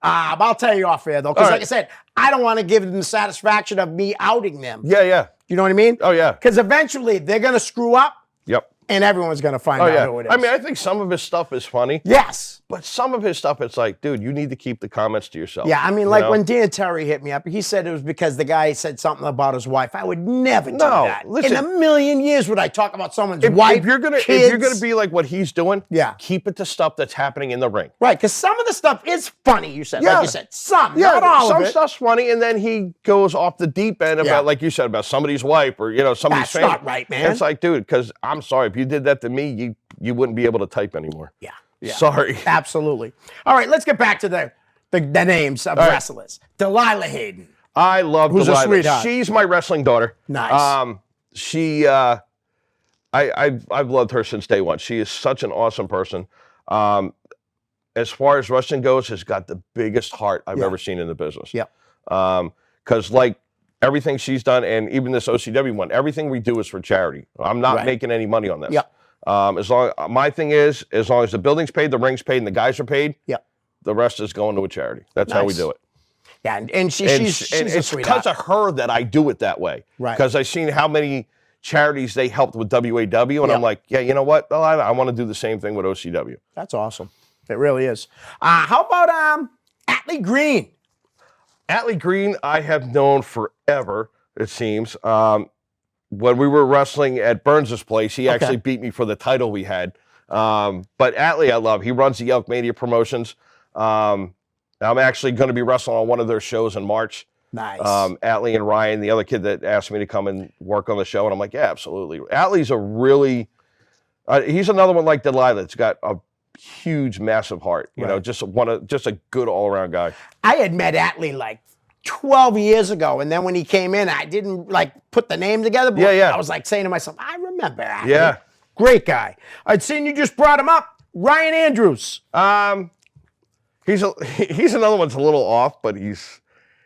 I'll tell you off air, though, because like I said, I don't want to give them the satisfaction of me outing them. Yeah, yeah. You know what I mean? Oh, yeah. Because eventually they're going to screw up. Yep. And everyone's going to find out who it is. I mean, I think some of his stuff is funny. Yes. But some of his stuff, it's like, dude, you need to keep the comments to yourself. Yeah, I mean, like when Dan Terry hit me up, he said it was because the guy said something about his wife. I would never do that. Listen, in a million years would I talk about someone's wife, if you're gonna be like what he's doing, keep it to stuff that's happening in the ring. Right, because some of the stuff is funny, you said. Like you said, not all of it. Some stuff's funny, and then he goes off the deep end about, like you said, about somebody's wife or, somebody's family. That's not right, man. And it's like, dude, because I'm sorry, if you did that to me, you wouldn't be able to type anymore. Yeah. Sorry. Absolutely. All right, let's get back to the names of wrestlers. Delilah Hayden. I love Who's Delilah. a sweetheart. She's my wrestling daughter. Nice. I've loved her since day one. She is such an awesome person. As far as wrestling goes, has got the biggest heart I've ever seen in the business. Yep. Because like everything she's done, and even this OCW one, everything we do is for charity. I'm not making any money on this. Yep. My thing is, as long as the building's paid, the ring's paid, and the guys are paid, the rest is going to a charity. That's how we do it. Yeah, and she's a sweetheart. Because of her that I do it that way. Right. Because I've seen how many charities they helped with WAW, and I'm like, yeah, you know what? Well, I want to do the same thing with OCW. That's awesome. It really is. How about Atlee Green? Atlee Green, I have known forever, it seems. When we were wrestling at Burns' place, he actually beat me for the title we had. But Atlee, I love. He runs the Elkmania Promotions. I'm actually going to be wrestling on one of their shows in March. Nice. Atlee and Ryan, the other kid that asked me to come and work on the show, and I'm like, yeah, absolutely. Atlee's a really, he's another one like Delilah. That's got a huge, massive heart. You know, just a good all-around guy. I had met Atlee like 12 years ago, and then when he came in, I didn't like put the name together, but I was like saying to myself, I remember Atlee. Yeah. Great guy. I'd seen you just brought him up. Ryan Andrews. He's another one's a little off, but he's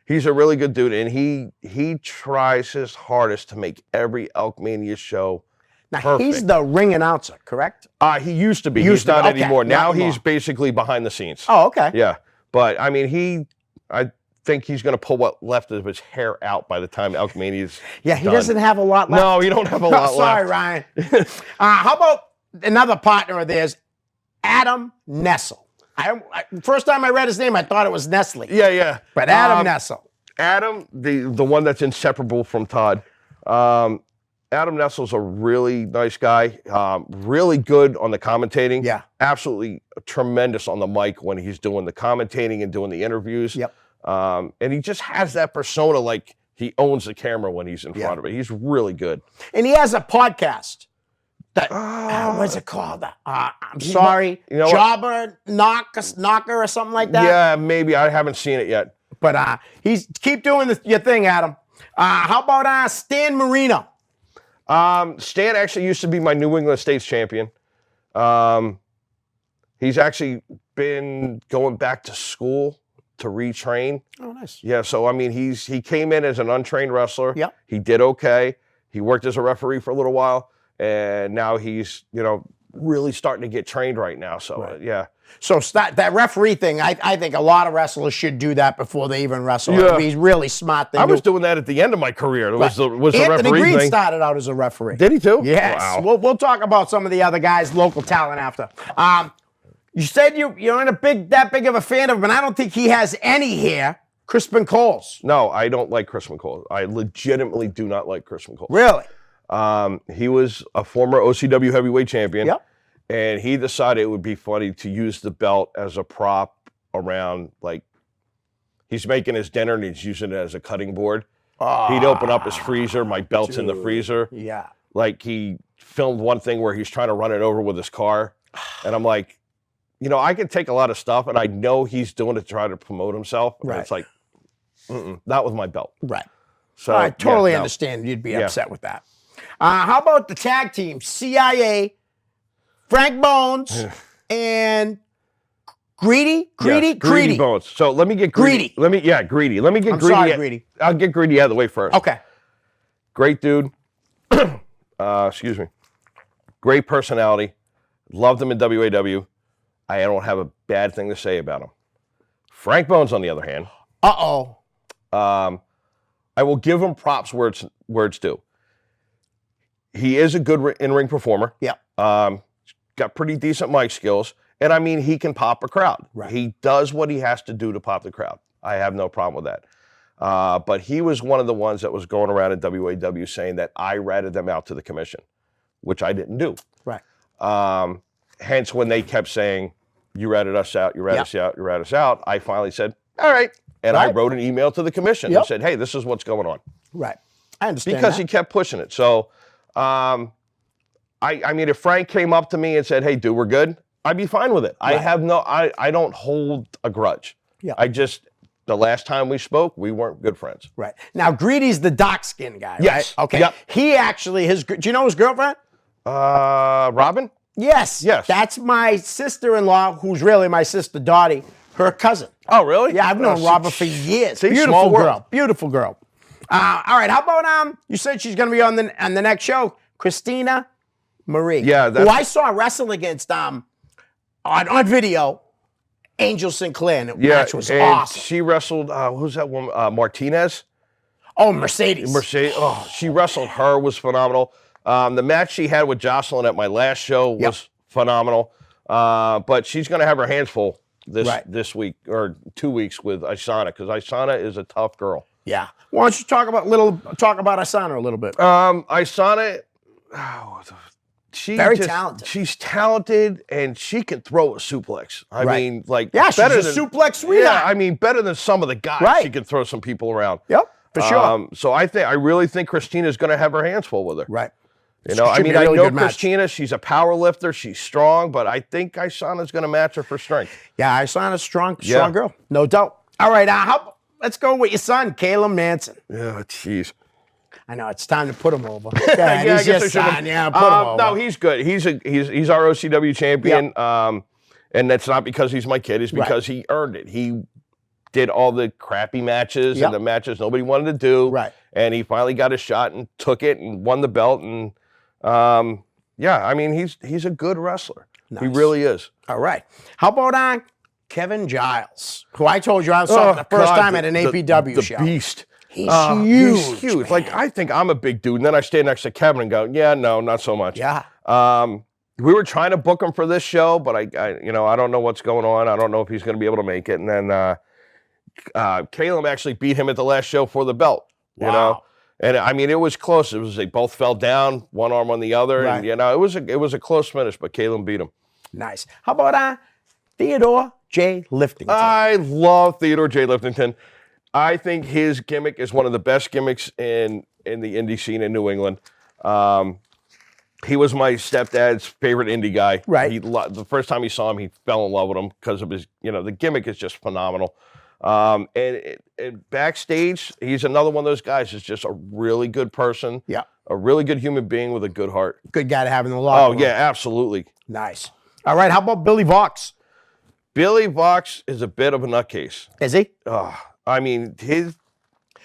a really good dude, and he tries his hardest to make every Elkmania show now, perfect. He's the ring announcer, correct? He used to be. He's not anymore. Now he's basically behind the scenes. Oh, okay. Yeah. But, I mean, I think he's going to pull what left of his hair out by the time Elkmania's he doesn't have a lot left. No, you don't have a lot Sorry, left. Ryan. How about another partner of theirs, Adam Nessel? First time I read his name, I thought it was Nestle. Yeah, yeah. But Adam Nessel. Adam, the one that's inseparable from Todd. Adam Nessel's a really nice guy. Really good on the commentating. Yeah. Absolutely tremendous on the mic when he's doing the commentating and doing the interviews. Yep. And he just has that persona like he owns the camera when he's in front of it. He's really good. And he has a podcast. What's it called? I'm sorry. Jobber Knocker or something like that? Yeah, maybe. I haven't seen it yet. But keep doing your thing, Adam. How about Stan Marino? Stan actually used to be my New England States champion. He's actually been going back to school to retrain. Oh, nice. Yeah, so I mean, he came in as an untrained wrestler. Yep. He did okay. He worked as a referee for a little while, and now he's really starting to get trained right now. So yeah. So that referee thing, I think a lot of wrestlers should do that before they even wrestle. Yeah. He's really smart. I was doing that at the end of my career. It was the Anthony referee Green thing. started out as a referee. Did he too? Yes. Wow. We'll talk about some of the other guys, local talent after. You said you're not that big of a fan of him, and I don't think he has any here. Crispin Coles. No, I don't like Crispin Coles. I legitimately do not like Crispin Coles. Really? He was a former OCW heavyweight champion. Yep. And he decided it would be funny to use the belt as a prop around, like, he's making his dinner and he's using it as a cutting board. He'd open up his freezer. My belt's in the freezer. Yeah. Like he filmed one thing where he's trying to run it over with his car. And I'm like, you know, I can take a lot of stuff and I know he's doing it to try to promote himself. And Right. it's like, not with my belt. Right. So I totally yeah, no. understand you'd be upset with that. How about the tag team? CIA, Frank Bones, and Greedy? Yes, Greedy Bones. So let me get Greedy. Greedy. Greedy. Let me get I'm Greedy. sorry, Greedy. I'll get Greedy out of the way first. Okay. Great dude. Excuse me. Great personality. Loved him in WAW. I don't have a bad thing to say about him. Frank Bones, on the other hand, Uh-oh. I will give him props where it's due. He is a good in-ring performer. Yep. Got pretty decent mic skills. And I mean, he can pop a crowd. Right. He does what he has to do to pop the crowd. I have no problem with that. But he was one of the ones that was going around in WAW saying that I ratted them out to the commission, which I didn't do. Right. Hence, when they kept saying, you ratted us out, you ratted us out, you ratted us out, I finally said, all right. And I wrote an email to the commission and said, hey, this is what's going on. Right. I understand Because that. he kept pushing it. So, I mean, if Frank came up to me and said, hey, dude, we're good, I'd be fine with it. Right. I don't hold a grudge. Yeah. The last time we spoke, we weren't good friends. Right. Now, Greedy's the dark skin guy, Yes. right? Okay. Yep. He actually, do you know his girlfriend? Robin? Yes. Yes. That's my sister-in-law, who's really my sister Dottie, her cousin. Oh, really? Yeah, I've known Robin for years. see, Beautiful small world. girl. Beautiful girl. All right. How about you said she's going to be on the next show, Christina Marie. Yeah, who I saw wrestle against on video, Angel Sinclair, and the match was and awesome. she wrestled, who's that woman? Martinez? Oh, Mercedes. She wrestled her, was phenomenal. The match she had with Jocelyn at my last show was phenomenal. But she's going to have her hands full this week or 2 weeks with Isana, because Isana is a tough girl. Yeah. Why don't you talk about Isana a little bit? Isana, Very talented. She's talented, and she can throw a suplex. I mean, like, she's better a suplex sweetheart. Yeah, I mean, better than some of the guys. She can throw some people around. Yep, for sure. So I really think Christina's going to have her hands full with her. Right. You know, I mean, really I know good match. Christina, she's a power lifter, she's strong, but I think Isana's going to match her for strength. Yeah, Isana's strong girl, no doubt. All right, let's go with your son, Caleb Manson. Yeah, jeez. I know it's time to put him over. Yeah, he's your son. Yeah, put him over. No, he's good. He's our OCW champion, and that's not because he's my kid. It's because he earned it. He did all the crappy matches and the matches nobody wanted to do. Right. And he finally got a shot and took it and won the belt. And I mean, he's a good wrestler. Nice. He really is. All right. How about Kevin Giles, who I told you I saw for the first time at an APW show. The beast. He's huge. He's huge. Man. Like, I think I'm a big dude, and then I stand next to Kevin and go, yeah, no, not so much. Yeah. We were trying to book him for this show, but I don't know what's going on. I don't know if he's going to be able to make it. And then Caleb actually beat him at the last show for the belt. You know, and I mean, it was close. They both fell down, one arm on the other, and it was a close finish. But Caleb beat him. Nice. How about Theodore J. Liftington? I love Theodore J. Liftington. I think his gimmick is one of the best gimmicks in the indie scene in New England. He was my stepdad's favorite indie guy. Right. The first time he saw him, he fell in love with him because of his, the gimmick is just phenomenal. And backstage, he's another one of those guys who's just a really good person. Yeah. A really good human being with a good heart. Good guy to have in the locker room. Oh, yeah, absolutely. Nice. All right, how about Billy Vox? Billy Vox is a bit of a nutcase. Is he? I mean,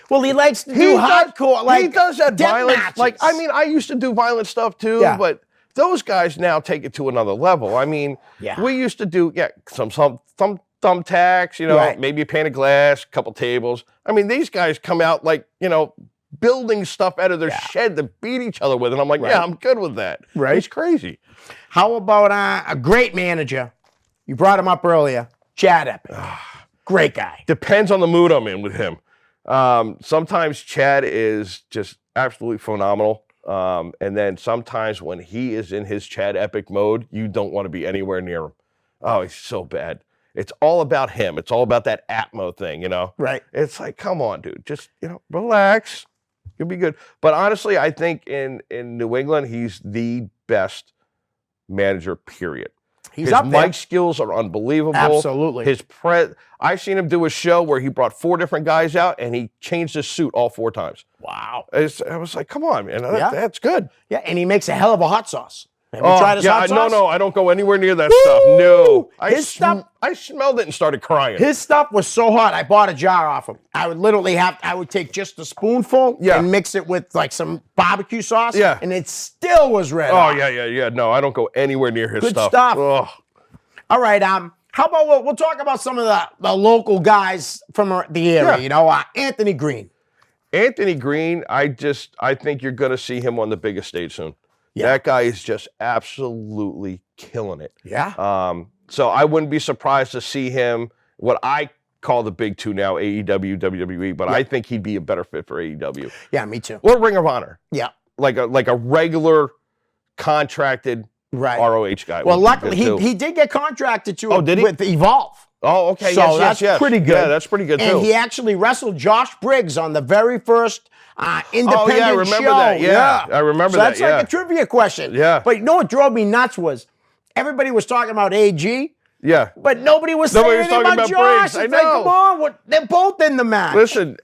well, he likes to do hardcore, he does that violence. Matches. Like, I mean, I used to do violent stuff too, but those guys now take it to another level. I mean, we used to do some thumbtacks, maybe a pane of glass, couple tables. I mean, these guys come out like, building stuff out of their shed to beat each other with, and I'm like, yeah, I'm good with that. Right. He's crazy. How about a great manager? You brought him up earlier, Chad Epic. Great guy. Depends on the mood I'm in with him. Sometimes Chad is just absolutely phenomenal. And then sometimes when he is in his Chad Epic mode, you don't want to be anywhere near him. Oh, he's so bad. It's all about him. It's all about that Atmo thing, Right. It's like, come on, dude. Just, relax. He'll be good. But honestly, I think in New England, he's the best manager, period. He's His up there. mic skills are unbelievable. Absolutely. I've seen him do a show where he brought 4 different guys out and he changed his suit all 4 times. Wow. I was like, come on, man. Yeah. That's good. Yeah, and he makes a hell of a hot sauce. Have you tried his hot sauce? No, I don't go anywhere near that stuff. No. I smelled it and started crying. His stuff was so hot, I bought a jar off him. I would literally I would take just a spoonful and mix it with like some barbecue sauce, and it still was red hot. Yeah. No, I don't go anywhere near his Good stuff. stuff. Ugh. All right, how about we'll talk about some of the local guys from the area, Anthony Green. Anthony Green, I think you're going to see him on the biggest stage soon. Yeah. That guy is just absolutely killing it. Yeah. So I wouldn't be surprised to see him, what I call the big 2 now, AEW, WWE, but I think he'd be a better fit for AEW. Yeah, me too. Or Ring of Honor. Yeah. Like a regular contracted ROH guy. Well, luckily he did get contracted with Evolve. Oh, okay. So that's pretty good. Yeah, that's pretty good too. And he actually wrestled Josh Briggs on the very first independent show. I remember that. Yeah, I remember that. So that's like a trivia question. Yeah. But you know what drove me nuts was everybody was talking about AG. Yeah. But nobody was saying anything about Josh. Briggs. I know. Like, come on, they're both in the match. Listen,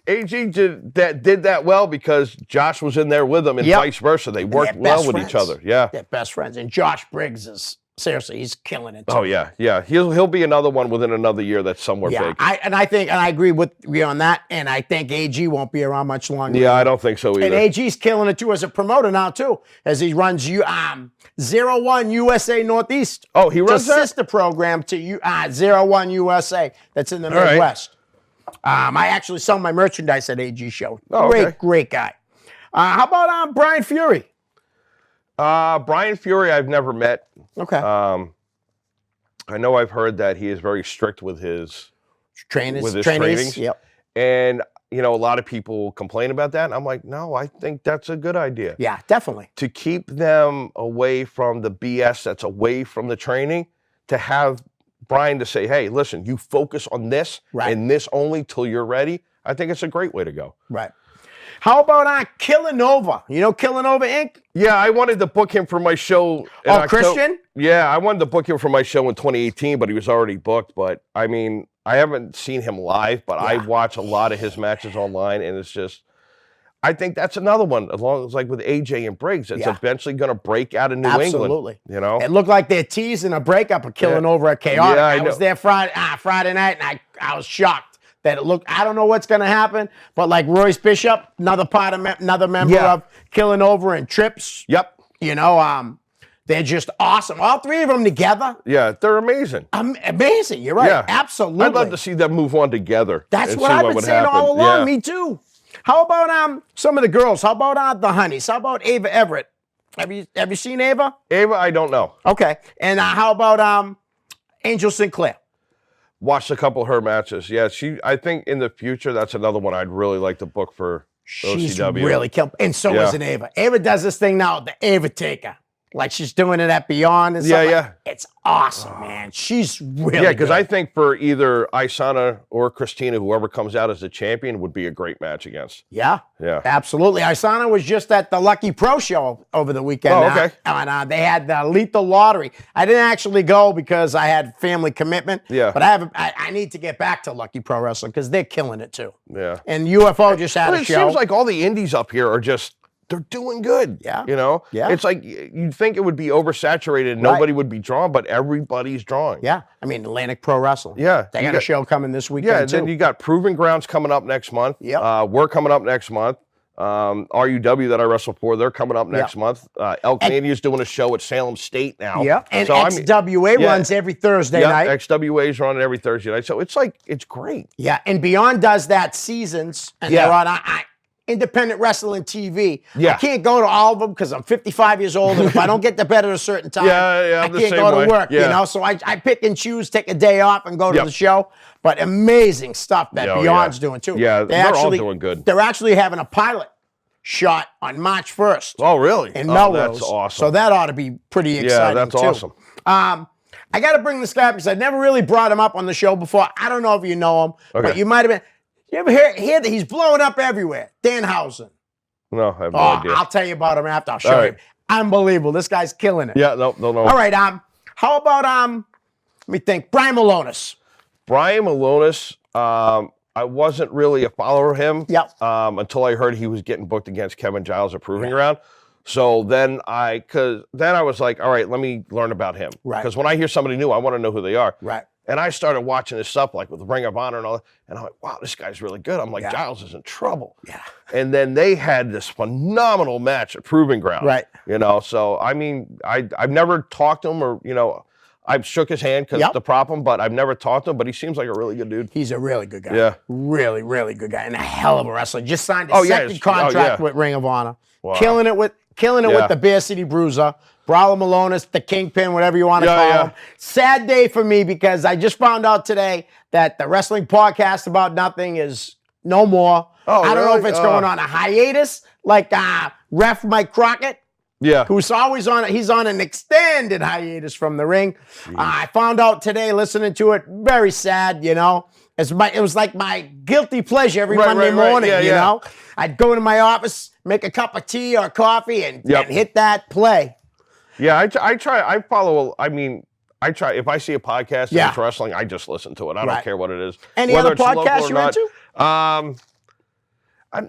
AG did that well because Josh was in there with him and vice versa. They worked well with each other. Yeah. They're best friends. And Josh Briggs is seriously, he's killing it too. Oh yeah. He'll be another one within another year that's somewhere big. I agree with you on that. And I think AG won't be around much longer. Yeah, I don't think so either. And AG's killing it too as a promoter now too, as he runs 01 USA Northeast. Oh, he runs the sister program to 01 USA that's in the Midwest. I actually sell my merchandise at AG show. Great guy. How about Brian Fury? Brian Fury, I've never met. Okay. I know I've heard that he is very strict with his trainees. Yep. And a lot of people complain about that. And I'm like, no, I think that's a good idea. Yeah, definitely. To keep them away from the BS that's away from the training, to have Brian to say, hey, listen, you focus on this and this only till you're ready. I think it's a great way to go. Right. How about Killanova? You know Killanova Inc.? Yeah, I wanted to book him for my show. Christian? Yeah, I wanted to book him for my show in 2018, but he was already booked. But, I mean, I haven't seen him live, but I watch a lot of his matches online, and it's just, I think that's another one, as long as like with AJ and Briggs, it's eventually going to break out of New England. Absolutely. It looked like they're teasing a breakup of Killanova at Chaotic. Yeah, I was there Friday night, and I was shocked. That it looked, I don't know what's going to happen, but like Royce Bishop, another member of Killanova and Trips. Yep. They're just awesome. All 3 of them together. Yeah, they're amazing. Amazing. You're right. Yeah. Absolutely. I'd love to see them move on together. That's what I've been saying all along. Me too. How about some of the girls? How about the honeys? How about Ava Everett? Have you seen Ava? Ava, I don't know. Okay. And how about Angel Sinclair? Watched a couple of her matches. Yeah, I think in the future, that's another one I'd really like to book for OCW. She's really killed. And so is an Ava. Ava does this thing now, the Ava Taker. Like she's doing it at Beyond and stuff. Yeah. It's awesome, man. She's really Yeah, because good. I think for either Isana or Christina, whoever comes out as the champion would be a great match against. Yeah. Yeah. Absolutely. Isana was just at the Lucky Pro show over the weekend. Oh, okay. And they had the Lethal Lottery. I didn't actually go because I had family commitment. Yeah. But I need to get back to Lucky Pro Wrestling because they're killing it too. Yeah. And UFO just had a show. It seems like all the indies up here are just, they're doing good. Yeah. Yeah. It's like you'd think it would be oversaturated and nobody would be drawn, but everybody's drawing. Yeah. I mean, Atlantic Pro Wrestling. Yeah. They got a show coming this weekend, too. Yeah, then you got Proving Grounds coming up next month. Yep. We're coming up next month. RUW that I wrestle for, they're coming up next month. El Canadia's doing a show at Salem State now. Yeah. And XWA runs every Thursday night. XWA's running every Thursday night. So it's great. Yeah. And Beyond does that seasons. And they're on Independent Wrestling TV. Yeah. I can't go to all of them because I'm 55 years old, and if I don't get to bed at a certain time, I can't go to work. So I pick and choose, take a day off, and go to the show. But amazing stuff that Beyond's doing too. Yeah, they're all doing good. They're actually having a pilot shot on March 1st. Oh, really? In Melrose. That's awesome. So that ought to be pretty exciting. Yeah, that's too. awesome. I got to bring this guy because I never really brought him up on the show before. I don't know if you know him, but you might have been. You ever hear that he's blowing up everywhere? Danhausen. No, I have no Oh, idea. I'll tell you about him after. I'll show All you. right. Unbelievable. This guy's killing it. Yeah, no. All right. How about let me think. Brian Malonis. Brian Malonis, I wasn't really a follower of him Yep. until I heard he was getting booked against Kevin Giles at Proving Ground. So then I was like, all right, let me learn about him. Right. Because when I hear somebody new, I want to know who they are. Right. And I started watching this stuff like with Ring of Honor and all that. And I'm like, wow, this guy's really good. I'm like, Yeah. Giles is in trouble. Yeah. And then they had this phenomenal match at Proving Ground. Right. You know, so I mean, I've never talked to him or, you know, I've shook his hand because the problem, but I've never talked to him, but he seems like a really good dude. He's a really good guy. Yeah. Really, really good guy. And a hell of a wrestler. Just signed a second contract with Ring of Honor. Wow. Killing it with the Bear City Bruiser. Brawler Malonis, the Kingpin, whatever you want to call him. Sad day for me because I just found out today that the wrestling podcast About Nothing is no more. Oh, I don't know really? if it's going on a hiatus, like Ref Mike Crockett, Yeah. who's always he's on an extended hiatus from the ring. I found out today listening to it, very sad, you know. It was like my guilty pleasure every Monday morning, you know. I'd go into my office, make a cup of tea or coffee, and hit that play. Yeah, I try. I follow. I mean, I try. If I see a podcast and it's wrestling, I just listen to it. I don't care what it is. Any whether other it's local podcasts or you're not. into?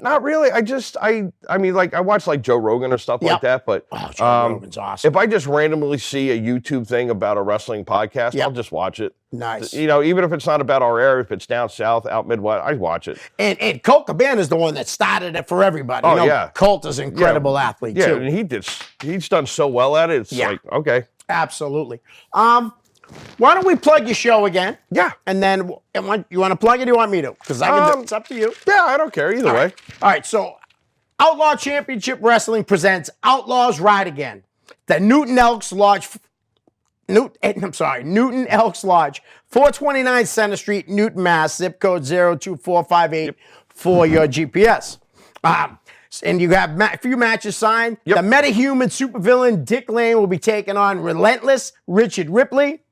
Not really. I mean, like I watch like Joe Rogan or stuff like that. But Joe Rogan's awesome. if I just randomly see a YouTube thing about a wrestling podcast, I'll just watch it. Nice. You know, even if it's not about our area, if it's down south, out Midwest, I watch it. And Colt Cabana is the one that started it for everybody. Oh, you know, yeah. Colt is an incredible athlete, Yeah, too. and he's done so well at it. It's like, okay. Absolutely. Why don't we plug your show again? Yeah. And then you want to plug it or do you want me to? Because I can do it. It's up to you. Yeah, I don't care either way. All right, so Outlaw Championship Wrestling presents Outlaws Ride Again. The Newton Elks Lodge, Newton Elks Lodge, 429 Center Street, Newton, Mass, zip code 02458 for your GPS. And you have a few matches signed. The metahuman supervillain Dick Lane will be taking on Relentless Richard Ripley.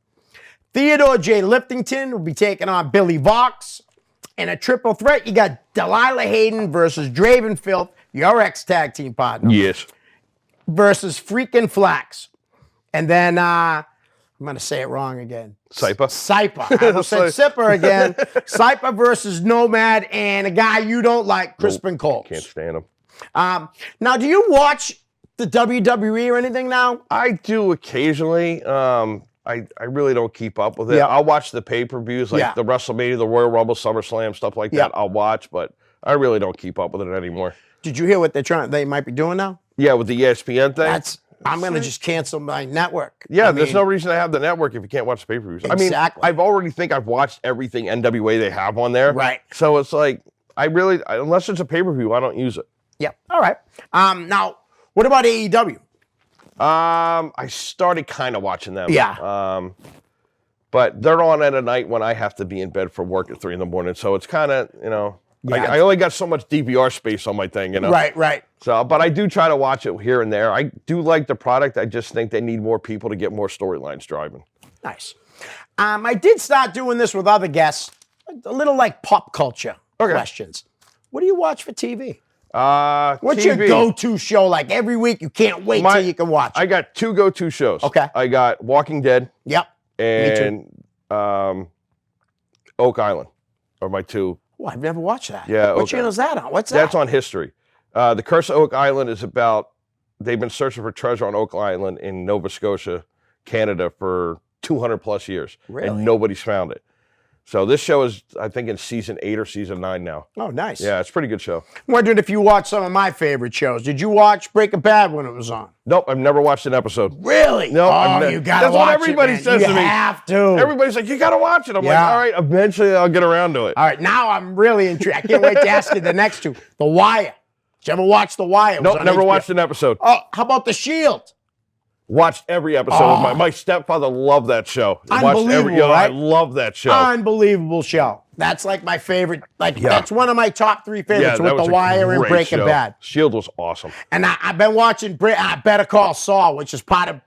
Theodore J. Liftington will be taking on Billy Vox. And a triple threat, you got Delilah Hayden versus Draven Filth, your ex-tag team partner. Yes. Versus Freakin' Flax. And then, I'm going to say it wrong again. Saipa. I almost said Sipper again. Saipa versus Nomad and a guy you don't like, Crispin Coles. Can't stand him. Now, do you watch the WWE or anything now? I do occasionally. I really don't keep up with it. I'll watch the pay-per-views, like the WrestleMania, the Royal Rumble, SummerSlam, stuff like that. I'll watch, but I really don't keep up with it anymore. Did you hear what they might be doing now? Yeah, with the ESPN thing. I'm going to just cancel my network. Yeah, there's no reason to have the network if you can't watch the pay-per-views. Exactly. I mean, I've watched everything NWA they have on there. Right. So it's like, unless it's a pay-per-view, I don't use it. Yeah. All right. Now, what about AEW? I started kind of watching them. Yeah. But they're on at a night when I have to be in bed for work at 3 a.m. So it's kind of, you know, I only got so much DVR space on my thing, you know. Right. So, but I do try to watch it here and there. I do like the product. I just think they need more people to get more storylines driving. Nice. I did start doing this with other guests, a little like pop culture questions. What do you watch for TV? What's TV. your go-to show? Like every week, you can't wait till you can watch it. I got 2 go-to shows. Okay. I got Walking Dead. Yep. And Oak Island are my 2. Oh, I've never watched that. Yeah. What channel is that on? What's that? That's on History. The Curse of Oak Island is about, they've been searching for treasure on Oak Island in Nova Scotia, Canada for 200 plus years. Really? And nobody's found it. So this show is, I think, in season 8 or season 9 now. Oh, nice. Yeah, it's a pretty good show. Wondering if you watched some of my favorite shows. Did you watch Breaking Bad when it was on? Nope, I've never watched an episode. Really? No, you gotta that's watch what everybody it, says you to me. You have to. Everybody's like, you gotta watch it. I'm like, all right, eventually I'll get around to it. All right, now I'm really intrigued. I can't wait to ask you the next 2. The Wire. Did you ever watch The Wire? Nope, never watched an episode. Oh, how about The Shield? Watched every episode. My stepfather loved that show. Unbelievable, right? I love that show. Unbelievable show. That's like my favorite. That's one of my top 3 favorites with The Wire and Breaking Bad. Shield was awesome. And I've been watching Better Call Saul, which is part of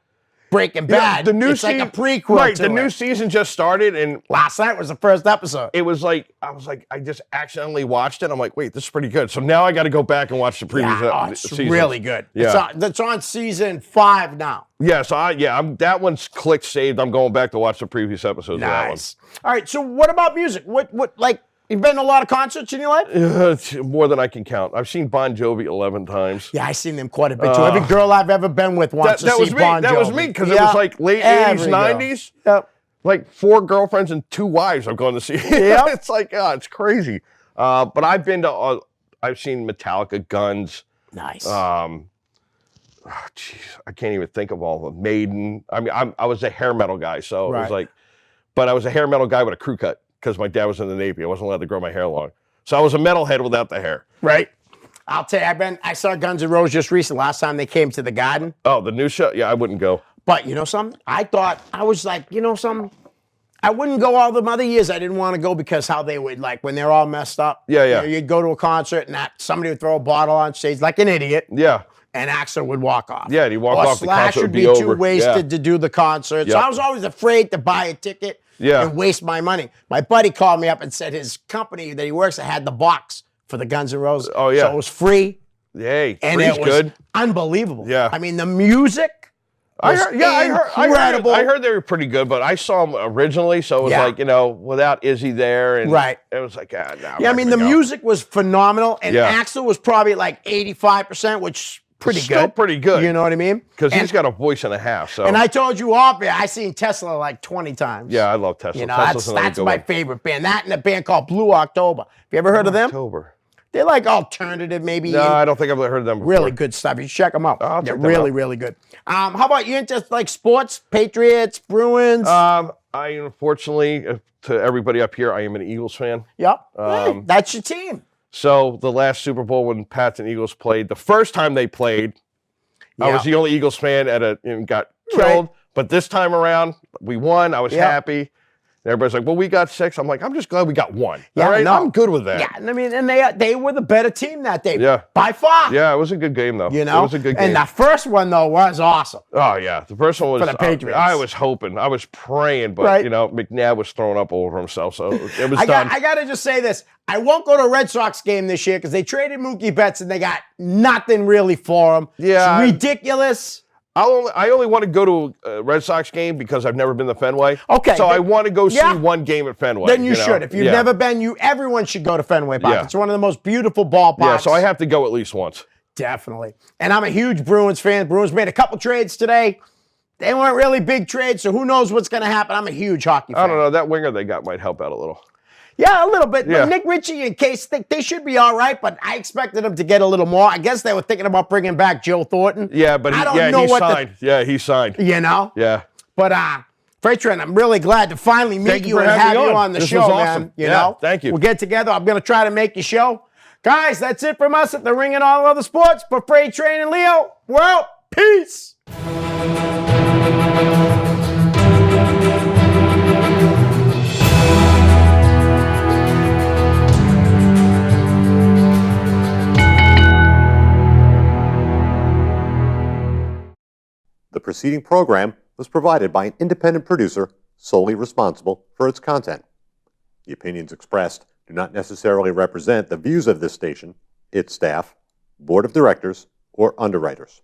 Breaking Yeah, Bad. It's like a prequel Right, to the new it. season just started, and Last night was the first episode. it was like, I just accidentally watched it. I'm like, wait, this is pretty good. So now I got to go back and watch the previous It's seasons. really good. Yeah. It's on season 5 now. Yeah, so I'm that one's click saved. I'm going back to watch the previous episodes of that one. Nice. All right, so what about music? What like, you've been to a lot of concerts in your life? It's more than I can count. I've seen Bon Jovi 11 times. Yeah, I seen them quite a bit too. Every girl I've ever been with wants to see Bon Jovi. That was me, because it was like late 80s, Every girl. 90s. Yep. Like 4 girlfriends and 2 wives I've gone to see. Yep. It's like, it's crazy. But I've been to, I've seen Metallica, Guns. Nice. Jeez, I can't even think of all of them. Maiden. I mean, I was a hair metal guy, so it was Right. like, but I was a hair metal guy with a crew cut because my dad was in the Navy. I wasn't allowed to grow my hair long. So I was a metalhead without the hair. Right. I'll tell you, I saw Guns N' Roses just recently. Last time they came to the Garden. Oh, the new show? Yeah, I wouldn't go. But you know something? I was like, you know something? I wouldn't go all the other years. I didn't want to go because how they would, like, when they're all messed up. Yeah, yeah. You know, you'd go to a concert and somebody would throw a bottle on stage like an idiot, Yeah. and Axl would walk off. Yeah, and he'd walk Or off, the Slash concert would would be be too over. wasted to do the concert. So Yeah. I was always afraid to buy a ticket Yeah. and waste my money. My buddy called me up and said his company that he works at had the box for the Guns N' Roses. Oh, yeah. So it was free. Yay. And Free's it was good. unbelievable. Yeah. I mean, the music I was heard, yeah, incredible. I heard they were pretty good, but I saw them originally, so it was Yeah. like, without Izzy there, and Right. it was like, nah. Yeah, I mean, the music was phenomenal, and Yeah. Axl was probably like 85%, which is pretty Still good. pretty good. You know what I mean? Because And- he's got a voice and a half. So And I told you off there, I seen Tesla like 20 times. yeah, I love Tesla. You know, Tesla's another that's good my one. favorite band. That and a band called Blue October. Have you ever heard of them? October. They're like alternative, maybe. No, I don't think I've heard of them before. Really good stuff. You should check them out. I'll They're check them really, out. really good. How about you into like sports? Patriots, Bruins? I unfortunately, to everybody up here, I am an Eagles fan. Yep. Hey, that's your team. So the last Super Bowl when Pats and Eagles played, the first time they played, I Yeah. was the only Eagles fan and got Right. killed. But this time around, we won. I was Yeah. happy. And everybody's like, well, we got 6. I'm like, I'm just glad we got 1. Yeah, All right, no. I'm good with that. Yeah, I mean, and they were the better team that day. Yeah. By far. Yeah, it was a good game, though. You know? It was a good game. And the first one, though, was awesome. Oh, yeah. The first one was, the Patriots. I was hoping. I was praying, but, Right. McNabb was throwing up over himself, so it was I done. got to just say this. I won't go to a Red Sox game this year because they traded Mookie Betts and they got nothing really for him. Yeah, It's ridiculous. I only want to go to a Red Sox game because I've never been to Fenway. Okay, So I then- want to go see yeah. one game at Fenway. Then you know? should. If you've Yeah. never been, everyone should go to Fenway Park. Yeah. It's one of the most beautiful ballparks. Yeah, so I have to go at least once. Definitely. And I'm a huge Bruins fan. Bruins made a couple trades today. They weren't really big trades, so who knows what's going to happen. I'm a huge hockey fan. I don't know. That winger they got might help out a little. Yeah, a little bit. Yeah. But Nick Ritchie and Case, they should be all right, but I expected them to get a little more. I guess they were thinking about bringing back Joe Thornton. Yeah, but I don't know he what signed. Yeah, he signed. You know? Yeah. But FreightTrain, I'm really glad to finally meet Thank you you for and having have me you on. on the This show, was man. awesome. You Yeah, know? thank you. We'll get together. I'm going to try to make your show. Guys, that's it from us at the Ring and All Other Sports. For FreightTrain and Leo, we're out. Peace. The preceding program was provided by an independent producer solely responsible for its content. The opinions expressed do not necessarily represent the views of this station, its staff, board of directors, or underwriters.